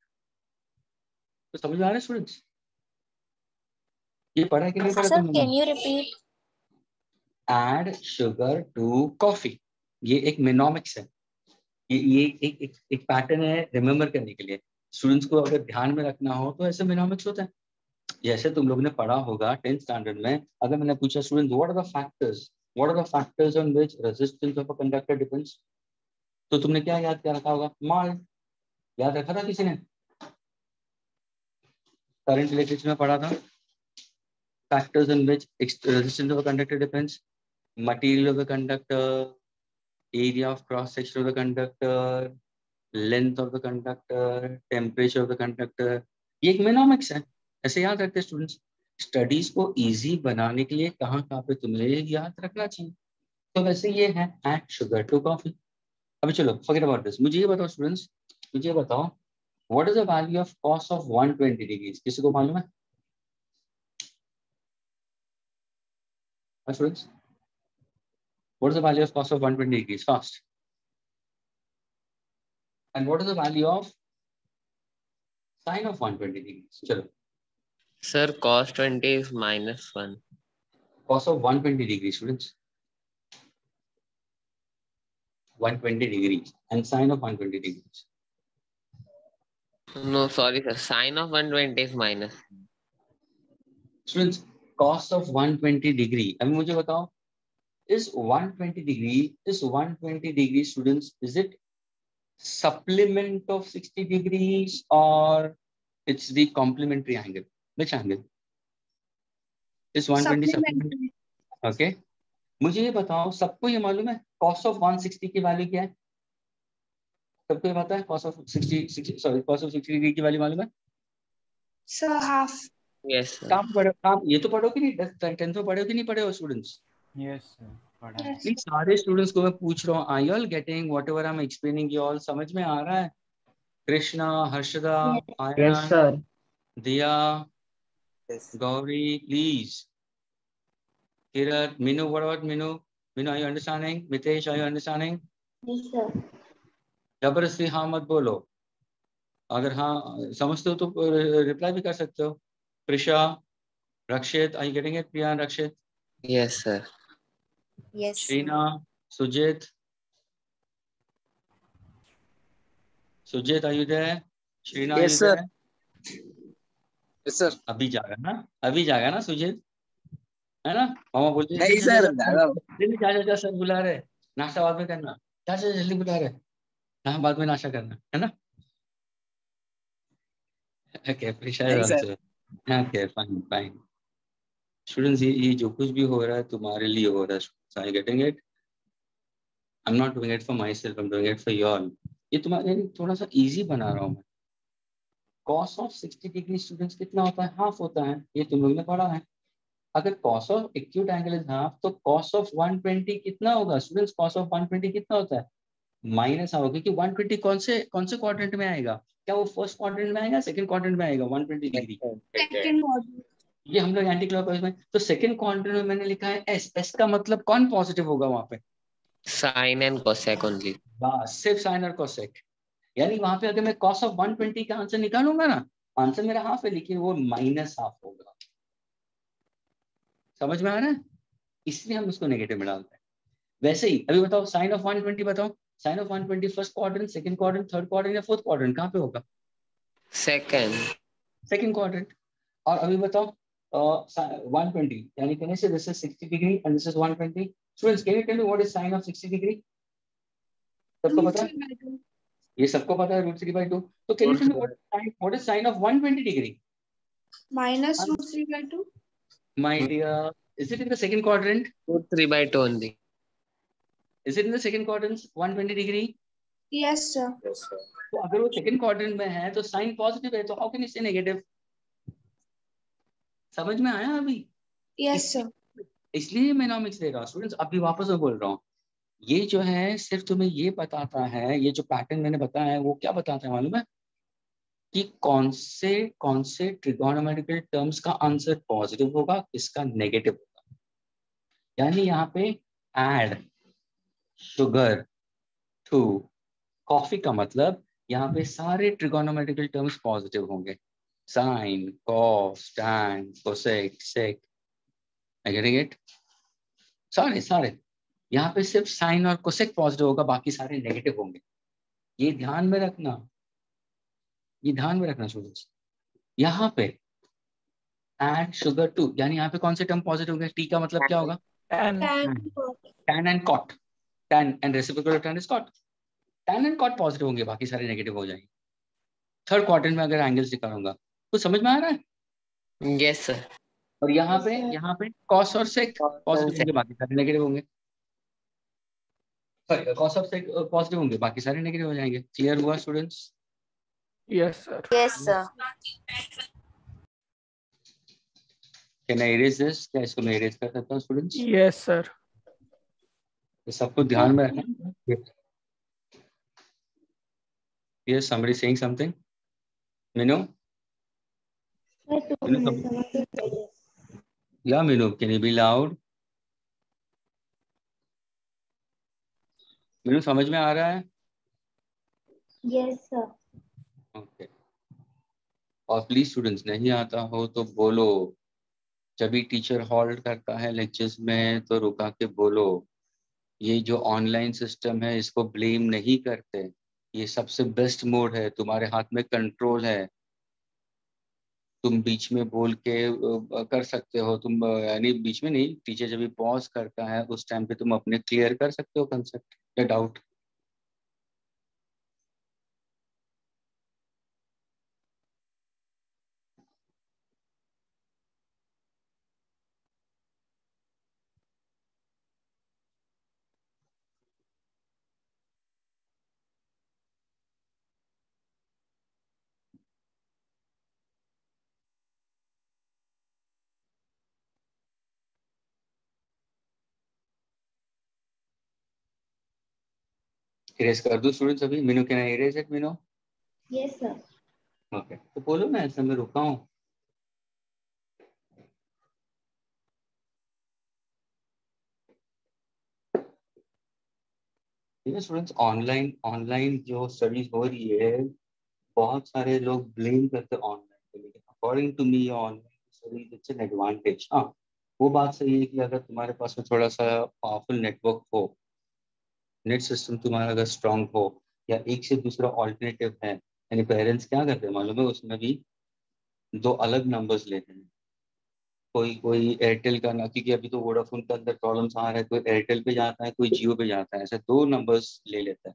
तो समझ में आ रहा है स्टूडेंट्स? ये पढ़ा है कि नहीं पढ़ा Sir, तुमने? can you repeat? Add sugar to coffee, ये एक मिनोमिक्स है. ये एक पैटर्न है रिमेम्बर करने के लिए. स्टूडेंट्स को अगर ध्यान में रखना हो तो ऐसे मिनोमिक्स होता है. जैसे तुम लोगों ने पढ़ा होगा 10th स्टैंडर्ड में, अगर मैंने पूछा student what are the factors on which resistance of a conductor depends, तो तुमने क्या याद क्या रखा होगा? मास. याद रखा था किसी ने? करंट इलेक्ट्रिसिटी में पढ़ा था. Factors on which resistance of a conductor depends, material of the conductor, area of cross section of the conductor, length of the conductor, temperature of the conductor, ये एक मेनोमिक्स है। ऐसे याद रखते स्टूडेंट्स। स्टडीज को इजी बनाने के लिए कहाँ कहाँ पे तुम्हें याद रखना चाहिए। तो वैसे ये है ऐड शुगर टू कॉफी। अभी चलो फॉरगेट अबाउट दिस। मुझे ये बताओ स्टूडेंट्स, मुझे ये बताओ what is the value of cos of 120 degrees? किसी को मालूम है students? What is the value of cos of 120 degrees? Fast. And what is the value of sine of 120 degrees? चलो। Sir, cos 20 is -1. Cos of 120 degrees, students. 120 degrees and sine of 120 degrees. No, sorry, sir. Sin of 120 is minus. Students, cos of 120 degree. अभी मुझे बताओ, is 120 degree, students, is it supplement of 60 degrees or it's the complementary angle? Which angle? Is 120 supplementary? Okay. मुझे ये बताओ, सबको ये मालूम है cos of 160 की वैल्यू क्या है? सबको ये पता है cos of 60 डिग्री की वैल्यू मालूम है? So half. Yes, sir. काम ये तो पढ़ो कि नहीं? 10th में पढ़े हो कि नहीं पढ़े हो स्टूडेंट्स? Yes, sir. पढ़ा है। Yes. सारे स्टूडेंट्स को मैं पूछ रहा हूँ, are you all getting whatever I am explaining you all? समझ में आ रहा है? Krishna, Harshada, Yes, Ayan, sir. Diya, Yes. Gauri, please. Kiran, Meenu, what about Meenu? Meenu, are you understanding? Mitesh, are you understanding? Yes, sir. जबरदस्ती हाँ मत बोलो, अगर हाँ समझते हो तो रिप्लाई भी कर सकते हो। Prisha, Rakshit, are you getting it? Priya, Rakshit, Yes, sir. Yes, sir. Shreena, Sujit, are you there? Shreena, are Yes, you sir. There? Yes, sir. अभी जागा ना, अभी जागा ना सुजित, है ना? मामा बोलते हैं, नहीं सर, दादा। चाचा सर बुला रहे, नाश्ता बाद में करना, चाचा जल्दी बुला रहे, हाँ बाद में नाश्ता करना, है ना? Okay, Prisha नहीं is sir. also. Okay, fine, fine. Students, ये जो कुछ भी हो रहा है तुम्हारे लिए हो रहा है. So, are you getting it? I'm not doing it for myself. I'm doing it for you all. ये तुम्हारे लिए थोड़ा सा easy बना रहा हूँ मैं. Cos of 60 degree students कितना होता है? Half होता है. ये तुम लोगों ने पढ़ा है. अगर cos of acute angle is half, तो cos of 120 कितना होगा? Students, cos of 120 कितना होता है? माइनस आओगे क्योंकि 120 कौन से क्वाड्रेंट में आएगा? क्या वो फर्स्ट क्वाड्रेंट में आएगा, सेकंड क्वाड्रेंट में आएगा? 120 डिग्री Second quadrant. ये हम लोग एंटी क्लॉकवाइज में, तो सेकंड क्वाड्रेंट में मैंने लिखा है एस। एस का मतलब कौन पॉजिटिव होगा वहां पे? Sin and cosec only. बस सिर्फ साइन और कोसेक। यानी वहां पे अगर मैं cos ऑफ 120 का आंसर निकालूंगा ना, आंसर मेरा हाफ है लेकिन वो माइनस हाफ होगा। समझ में आ रहा है? इसलिए हम उसको नेगेटिव में डालते हैं। वैसे ही अभी बताओ साइन ऑफ 120 बताओ, sine of 120 first quadrant, second quadrant, third quadrant या फोर्थ क्वाड्रेंट? कहाँ पे होगा? Second. Second quadrant. और अभी बताओ 120 यानी कहने से this is 60 degree and this is 120। Students can you tell me what is sine of 60 degree? सबको पता है? ये सबको पता है, √3/2। तो can you tell me what is sine of 120 degree? Minus √3/2. My dear, is it in the second quadrant? 3/2 only. Is it in the second quadrant 120 degree? Yes, sir. Yes, sir. तो अगर वो सेकंड क्वाड्रेंट में है तो sign positive है, तो how can you से negative? समझ में आया अभी? Yes, sir. इसलिए मैं नॉमिक्स दे रहा हूँ स्टूडेंट्स। अभी वापस मैं बोल रहा हूँ, ये जो है सिर्फ तुम्हें ये बताता है, ये जो पैटर्न मैंने बताया है वो क्या बताता है मालूम है? कि कौन से ट्रिगोनोमेट्रिकल टर्म्स का आंसर पॉजिटिव होगा, किसका नेगेटिव होगा। यानी यहाँ पे ऐड शुगर टू कॉफी का मतलब यहाँ पे सारे ट्रिगोनोमेट्रिकल टर्म्स पॉजिटिव होंगे। Sine, cos, tan, cosec, sec, getting it? सारे यहाँ पे सिर्फ साइन और कोसेक पॉजिटिव होगा, बाकी सारे नेगेटिव होंगे। ये ध्यान में रखना, स्टूडेंट्स। यहाँ पे एड शुगर टू यानी यहाँ पे कौन से टर्म पॉजिटिव होंगे? टी का मतलब क्या होगा? Tan. Tan and cot. Tan and reciprocal of tan is cot. Tan and cot positive होंगे, बाकी सारे नेगेटिव हो जाएंगे। थर्ड क्वाड्रेंट में अगर एंगल्स निकालूंगा तो समझ में आ रहा है? Yes, sir. और यहाँ पे कॉस और सेक पॉजिटिव होंगे, बाकी सारे नेगेटिव होंगे। कॉस ऑफ सेक पॉजिटिव होंगे, बाकी सारे नेगेटिव हो जाएंगे। क्लियर हुआ students? Yes sir. Yes, sir. Can I erase this? क्या इसको मैं इरेज कर सकता हूँ स्टूडेंट्स? Yes sir. ये सबको ध्यान में रखना। Yes, somebody saying something? Minu? Yeah, Minu, can you be loud? Minu, समझ में आ रहा है? Yes, sir. ओके। और प्लीज स्टूडेंट्स, नहीं आता हो तो बोलो। जब भी टीचर हॉल्ट करता है लेक्चर्स में तो रुका के बोलो। ये जो ऑनलाइन सिस्टम है इसको ब्लेम नहीं करते, ये सबसे बेस्ट मोड है, तुम्हारे हाथ में कंट्रोल है। तुम बीच में बोल के कर सकते हो, तुम यानी बीच में नहीं, टीचर जब भी पॉज करता है उस टाइम पे तुम अपने क्लियर कर सकते हो कंसेप्ट या डाउट। इरेज कर दूं स्टूडेंट्स अभी? Meenu, can I erase it Meenu? Yes, sir. Okay, तो बोलो मैं ऐसे में रुका हूँ। ठीक है स्टूडेंट्स, ऑनलाइन ऑनलाइन जो स्टडीज हो रही है, बहुत सारे लोग ब्लेम करते हैं ऑनलाइन को, लेकिन according to me online studies it's an advantage. हाँ, वो बात सही है कि अगर तुम्हारे पास में थोड़ा सा पावरफुल नेटवर्क हो, नेट सिस्टम तुम्हारा अगर स्ट्रांग हो, या एक से दूसरा ऑल्टरनेटिव है, यानी पेरेंट्स क्या करते हैं मालूम है, उसमें भी दो अलग नंबर्स लेते हैं। कोई कोई एयरटेल का ना, क्योंकि अभी तो वोडाफोन के अंदर प्रॉब्लम्स आ रहा है, कोई एयरटेल पे जाता है, कोई जियो पे जाता है, ऐसे दो नंबर्स ले लेता है।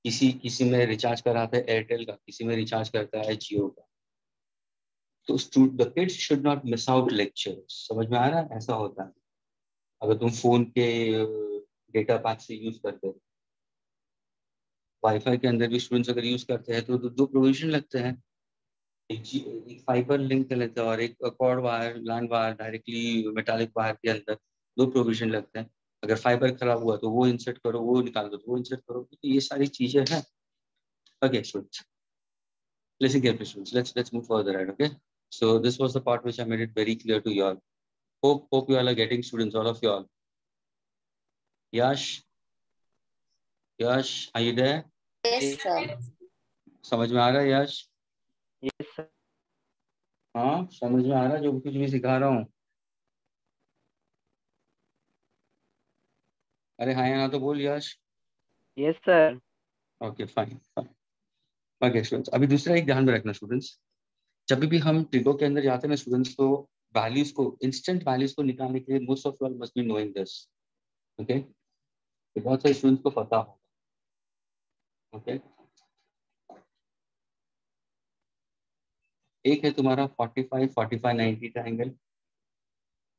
किसी किसी में रिचार्ज कराता है एयरटेल का, किसी में रिचार्ज करता है जियो का। तो the kids should not miss out lectures. समझ में आ रहा है? ऐसा होता है अगर तुम फोन के डेटा पैक से यूज करते हो। वाईफाई के अंदर भी स्टूडेंट्स अगर यूज करते हैं तो दो प्रोविजन लगते हैं, एक फाइबर लिंक कर लेते हैं और एक cord wire, land wire, directly metallic wire के अंदर दो प्रोविजन लगते हैं। अगर फाइबर खराब हुआ तो वो इंसर्ट करो, वो निकाल दो तो वो इंसर्ट करो, तो ये सारी चीजें हैं। Okay students, listen carefully students, let's move further ahead. Okay, so this was the part which I made it very clear to you all. Hope you all are getting, students, all of you all. Yash, are you there? Yes, sir. समझ में आ रहा है यश? Yes, sir. हाँ, समझ में आ रहा है जो कुछ भी सिखा रहा हूँ? अरे हाँ या ना तो बोल यश। Yes, sir. Okay fine fine. Okay students, अभी दूसरा एक ध्यान में रखना स्टूडेंट्स, जब भी हम ट्रिगो के अंदर जाते हैं ना स्टूडेंट्स, तो वैल्यूज को, इंस्टेंट वैल्यूज को निकालने के लिए most of you all must be knowing this. Okay, बहुत सारे स्टूडेंट्स को पता होगा। ओके, एक है तुम्हारा 45 45 90 ट्रायंगल,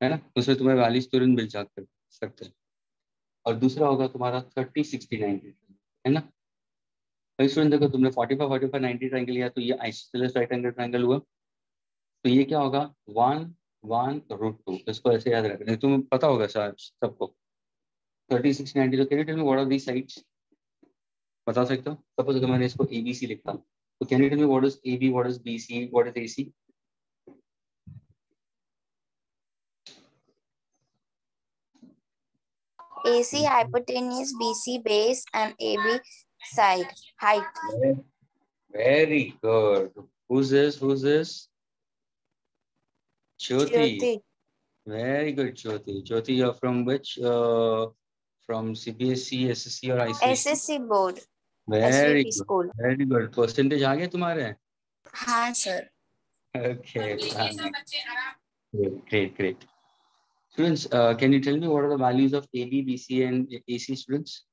है ना, उसमें तुम्हें वैल्यूज तुरंत मिल सकते हैं। और दूसरा होगा तुम्हारा 30 60 90, है ना। भाई स्टूडेंट देखो, तुमने 45 45 90 ट्रायंगल लिया तो ये आइसोसेलेस राइट एंगल ट्रायंगल हुआ, तो ये क्या होगा 1 1 √2। इसको ऐसे याद रखना, तुम्हें पता होगा सर सबको। 30 60 90, तो can you tell me what are these sides? बता सकते हो? सपोज अगर मैंने इसको ABC लिखा, तो can you tell me what is AB, what is BC, what is AC? AC hypotenuse, BC base, and AB side height. Very good. Who's this? Who's this? Jyoti. Jyoti. Very good, Jyoti. Jyoti, you're from which? From CBSE, SSC or ICSE? SSC board. Very SVP good. school. Very good. Percentage आ गए तुम्हारे? हाँ sir. Okay. Fine. Great, great, great. Students, can you tell me what are the values of AB, BC, and AC, students?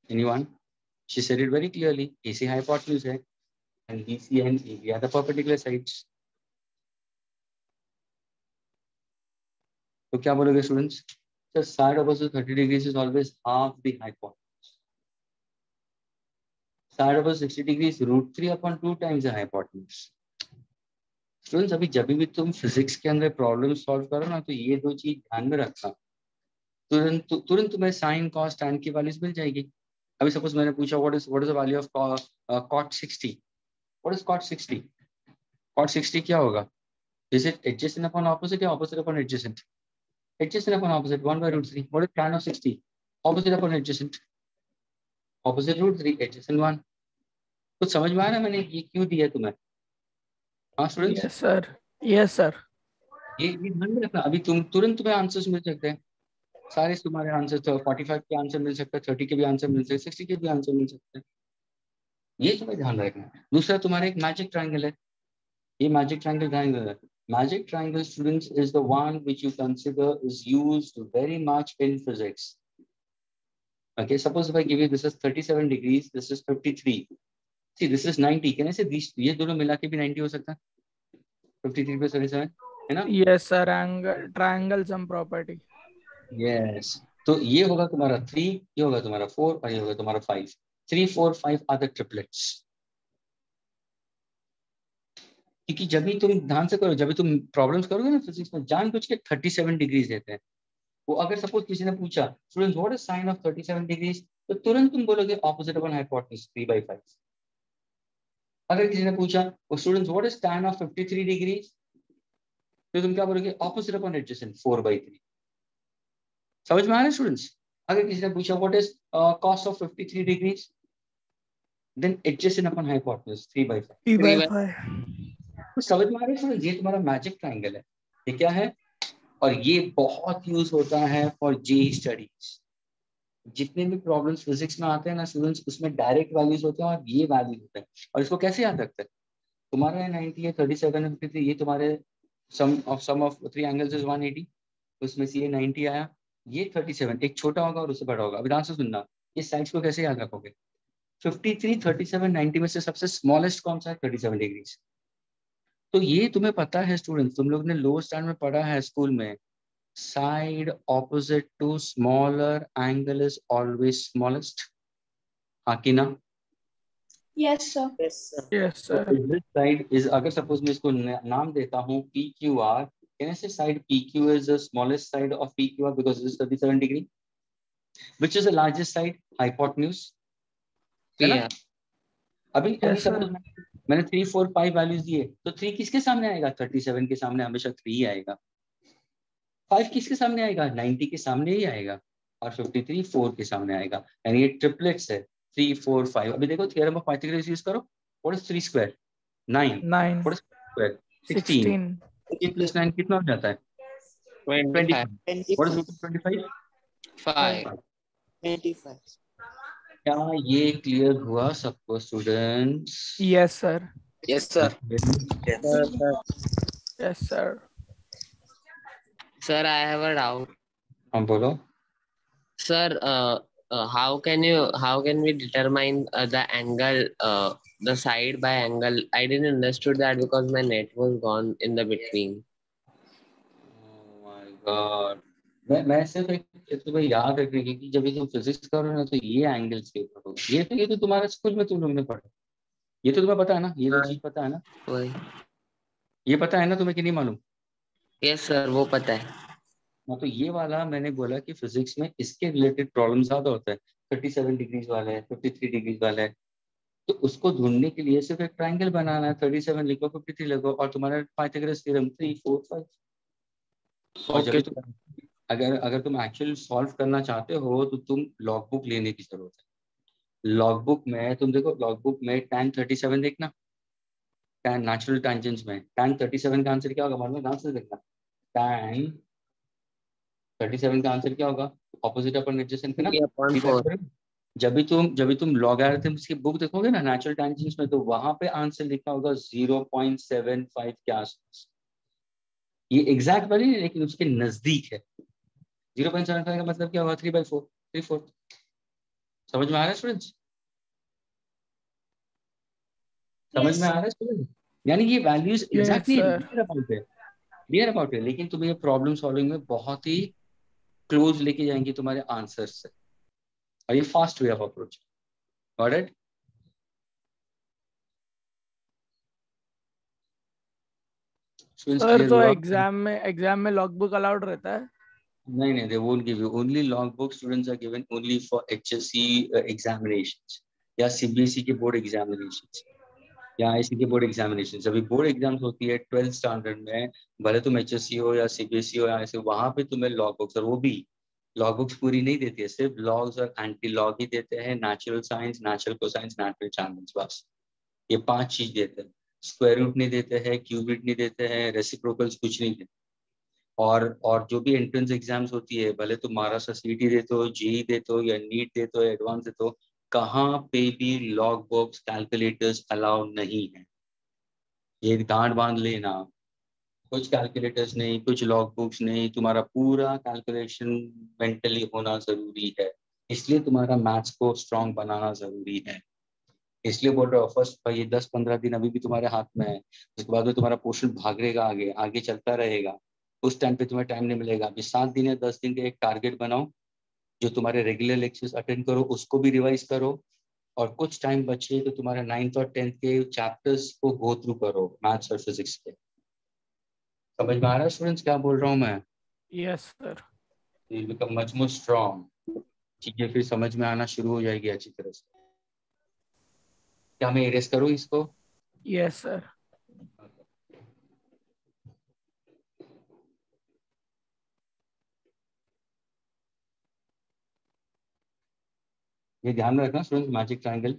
Anyone? She said it very clearly. AC hypotenuse है, and BC and AB are the perpendicular sides. तो क्या बोलोगे students? So side opposite 30 degrees is always half the hypotenuse. Side opposite 60 degrees √3/2 times the hypotenuse. Students अभी जब भी तुम physics के अंदर प्रॉब्लम सॉल्व करो ना, तो ये दो चीज ध्यान में रखना, तुरंत तुम्हें साइन कॉस टैन की वैल्यूज मिल जाएगी। अभी सपोज मैंने पूछा what is the value of cot 60, what is cot 60? cot 60 क्या होगा? Is it adjacent upon opposite या opposite upon adjacent? Adjacent upon opposite, 1/√3. What is tan of 60? Opposite upon adjacent, opposite √3, adjacent 1. कुछ समझ में आ रहा है मैंने ये क्यों दिया तुम्हें? हाँ students, yes sir, yes sir. ये ध्यान में रखना। अभी तुरंत तुम्हें आंसर्स मिल सकते हैं, सारे तुम्हारे आंसर, तो 45 के आंसर मिल सकता है, 30 के भी आंसर मिल सकते हैं, 60 के भी आंसर मिल सकते हैं। ये तुम्हें ध्यान रखना है। दूसरा तुम्हारा एक मैजिक ट्रायंगल है, ये मैजिक ट्रायंगल है। Magic triangle students is the one which you consider is used very much in physics. Okay, suppose if I give you this is 37 degrees, this is 53. See, this is 90. Can I say these, ये दोनों मिला के भी 90 हो सकता है? 53 plus 37 है ना? Yes sir, triangle sum property. Yes. तो ये होगा तुम्हारा 3, ये होगा तुम्हारा 4 और ये होगा तुम्हारा 5. 3, 4, 5 are the triplets. क्योंकि जब भी तुम ध्यान से करो, जब भी तुम प्रॉब्लम्स करोगे ना फिजिक्स में, जानबूझ के 37 डिग्रीज देते हैं। वो अगर सपोज किसी ने पूछा students what is sine of 37 degrees, तो तुरंत तुम बोलोगे ऑपोजिट अपॉन हाइपोटेन्यूज 3/5. अगर किसी ने पूछा वो students what is tan of 53 degrees, तो तुम क्या बोलोगे ऑपोजिट अपॉन एडजेसेंट 4/3. समझ में आ रहा है स्टूडेंट्स? अगर किसी ने पूछा what is cos of 53 degrees, then adjacent upon hypotenuse 3/5. 3/5। तो समझ में आ रहा है स्टूडेंट्स? ये तुम्हारा मैजिक ट्रायंगल है। ये क्या है? और ये बहुत यूज होता है फॉर जेई स्टडीज। जितने भी प्रॉब्लम्स फिजिक्स में आते हैं ना स्टूडेंट्स, उसमें डायरेक्ट वैल्यूज होते हैं और ये वैल्यूज होते हैं। और इसको कैसे याद रखते हैं? तुम्हारा 90 है, 37 है, 53, ये तुम्हारे सम ऑफ 3 एंगल्स इज 180, उसमें से ये 90 आया, ये 37, एक छोटा होगा और उससे बड़ा होगा। अब ध्यान से सुनना, ये साइड्स को कैसे याद रखोगे? 53, 37, 90 में से सबसे स्मॉलेस्ट कौन सा है? 37 डिग्रीज। तो ये तुम्हें पता है स्टूडेंट्स, तुम लोग ने लोअर स्टैंडर्ड में पढ़ा है स्कूल में, side opposite to smaller angle is always smallest. हाँ कि ना? Yes, sir. Yes, sir. Yes So sir. this side is, अगर सपोज मैं इसको नाम देता हूँ PQR, can I say side PQ is the smallest side of PQR because it is 37 degree? Which is the largest side? Hypotenuse. है ना? Yeah. अभी Yes, sir. Suppose मैंने 3, 4, 5 वैल्यूज दिए, तो 3 किसके सामने आएगा? 37 के सामने हमेशा 3 ही आएगा। 5 किसके सामने आएगा? 90 के सामने ही आएगा। और 53 4 के सामने आएगा। यानी ये ट्रिपलेट्स है, 3, 4, 5। अभी देखो थ्योरम ऑफ पाइथागोरस यूज करो। What is 3 square? 9। 9, what is square? 16। 16, 3 + 9 कितना हो जाता है? 25. 25। What is 25? 5. 25. क्या ये क्लियर हुआ सबको students? Yes sir, Yes, sir. Yes sir. Sir, I have a doubt. हाँ बोलो। Sir, how can we determine the angle, the side by angle? I didn't understood that because my net was gone in the between. Oh my God. मैं सिर्फ एक तुम्हें याद रखने की कि जब भी तुम फिजिक्स करो ना, तो ये एंगल्स के पढ़ो। ये तो तुम्हारे स्कूल में तुम लोग ने पढ़ा, ये तो तुम्हें पता है ना, ये जो चीज पता है ना, वही। ये पता है ना तुम्हें कि नहीं मालूम? Yes, sir, वो पता है। हाँ, तो ये वाला मैंने बोला कि फिजिक्स में इसके रिलेटेड प्रॉब्लम ज्यादा होता है। 37 डिग्रीज वाला है, 53 डिग्रीज वाला है, तो उसको ढूंढने के लिए सिर्फ एक ट्रायंगल बनाना है। 37 लिखो, 53 लिखो, और तुम्हारा पाइथागोरस थ्योरम 3, 4, 5। और जब भी तुम अगर तुम एक्चुअल सॉल्व करना चाहते हो, तो तुम लॉग बुक लेने की जरूरत है। लॉग बुक में तुम देखो, लॉग बुक में tan 37 देखना, tan नेचुरल टेंजेंट्स में tan 37 का आंसर क्या होगा? मालूम है? ध्यान से देखना, tan 37 का आंसर क्या होगा? ऑपोजिट अपॉन एडजेसेंट है ना? 3/4. जब भी तुम लॉगरिथम्स की बुक देखोगे ना नेचुरल टेंजेंट्स में, तो वहां पे आंसर लिखा होगा 0.75 के आसपास। ये एग्जैक्ट वाली नहीं, लेकिन उसके नजदीक है। 0.75 का मतलब क्या होगा? 3/4, 3/4। समझ में आ रहा है स्टूडेंट्स? समझ में आ रहा है स्टूडेंट? यानी ये values exactly sir. Near about है, लेकिन तुम्हें ये प्रॉब्लम सॉल्विंग में बहुत ही क्लोज लेके जाएंगी तुम्हारे आंसर से, और ये fast way of approach. Got it? Sir तो एग्जाम में लॉगबुक अलाउड रहता है? नहीं नहीं, they won't give you. Only logbook students are given only for HSC examinations या CBSE के बोर्ड एग्जामिनेशंस या IC के बोर्ड एग्जामिनेशंस। अभी बोर्ड एग्जाम्स होती है 12th स्टैंडर्ड में, भले तुम HSC हो या CBSE हो या ऐसे, वहां पे तुम्हें लॉग बुक्स, और वो भी लॉग बुक्स पूरी नहीं देती है, सिर्फ लॉग्स और एंटी लॉग ही देते हैं, natural science, natural cosines, natural channels, बस ये 5 चीज देते हैं। स्क्वायर रूट नहीं देते हैं, क्यूबिट नहीं देते हैं, रेसिप्रोकल्स कुछ नहीं देते। और जो भी एंट्रेंस एग्जाम्स होती है, भले तुम महाराष्ट्र सीटी देते हो, जेई देते हो या नीट देते हो, एडवांस देते हो, कहाँ पे भी लॉग बुक्स, कैलकुलेटर्स अलाउ नहीं है। ये गांठ बांध लेना, कुछ कैलकुलेटर्स नहीं, कुछ लॉग बुक्स नहीं, तुम्हारा पूरा कैलकुलेशन मेंटली होना जरूरी है। इसलिए तुम्हारा मैथ्स को स्ट्रांग बनाना जरूरी है। इसलिए बोल रहा हूँ, फर्स्ट ये 10-15 दिन अभी भी तुम्हारे हाथ में है, उसके बाद में तुम्हारा पोर्शन भागेगा, आगे आगे चलता रहेगा, उस टाइम पे तुम्हें टाइम नहीं मिलेगा। अभी 7 दिन या 10 दिन का एक टारगेट बनाओ, जो तुम्हारे रेगुलर लेक्चर्स अटेंड करो, उसको भी रिवाइज करो, और कुछ टाइम बचे तो तुम्हारे 9th और 10th के चैप्टर्स को गो थ्रू करो, मैथ्स और फिजिक्स के। समझ में आ रहा है स्टूडेंट्स क्या बोल रहा हूँ मैं? Yes sir. You become much more strong. चीजें फिर समझ में आना शुरू हो जाएगी अच्छी तरह से। क्या मैं इरेज करूँ इसको? Yes sir. ये ध्यान में रखना स्टूडेंट्स, मैजिक ट्रायंगल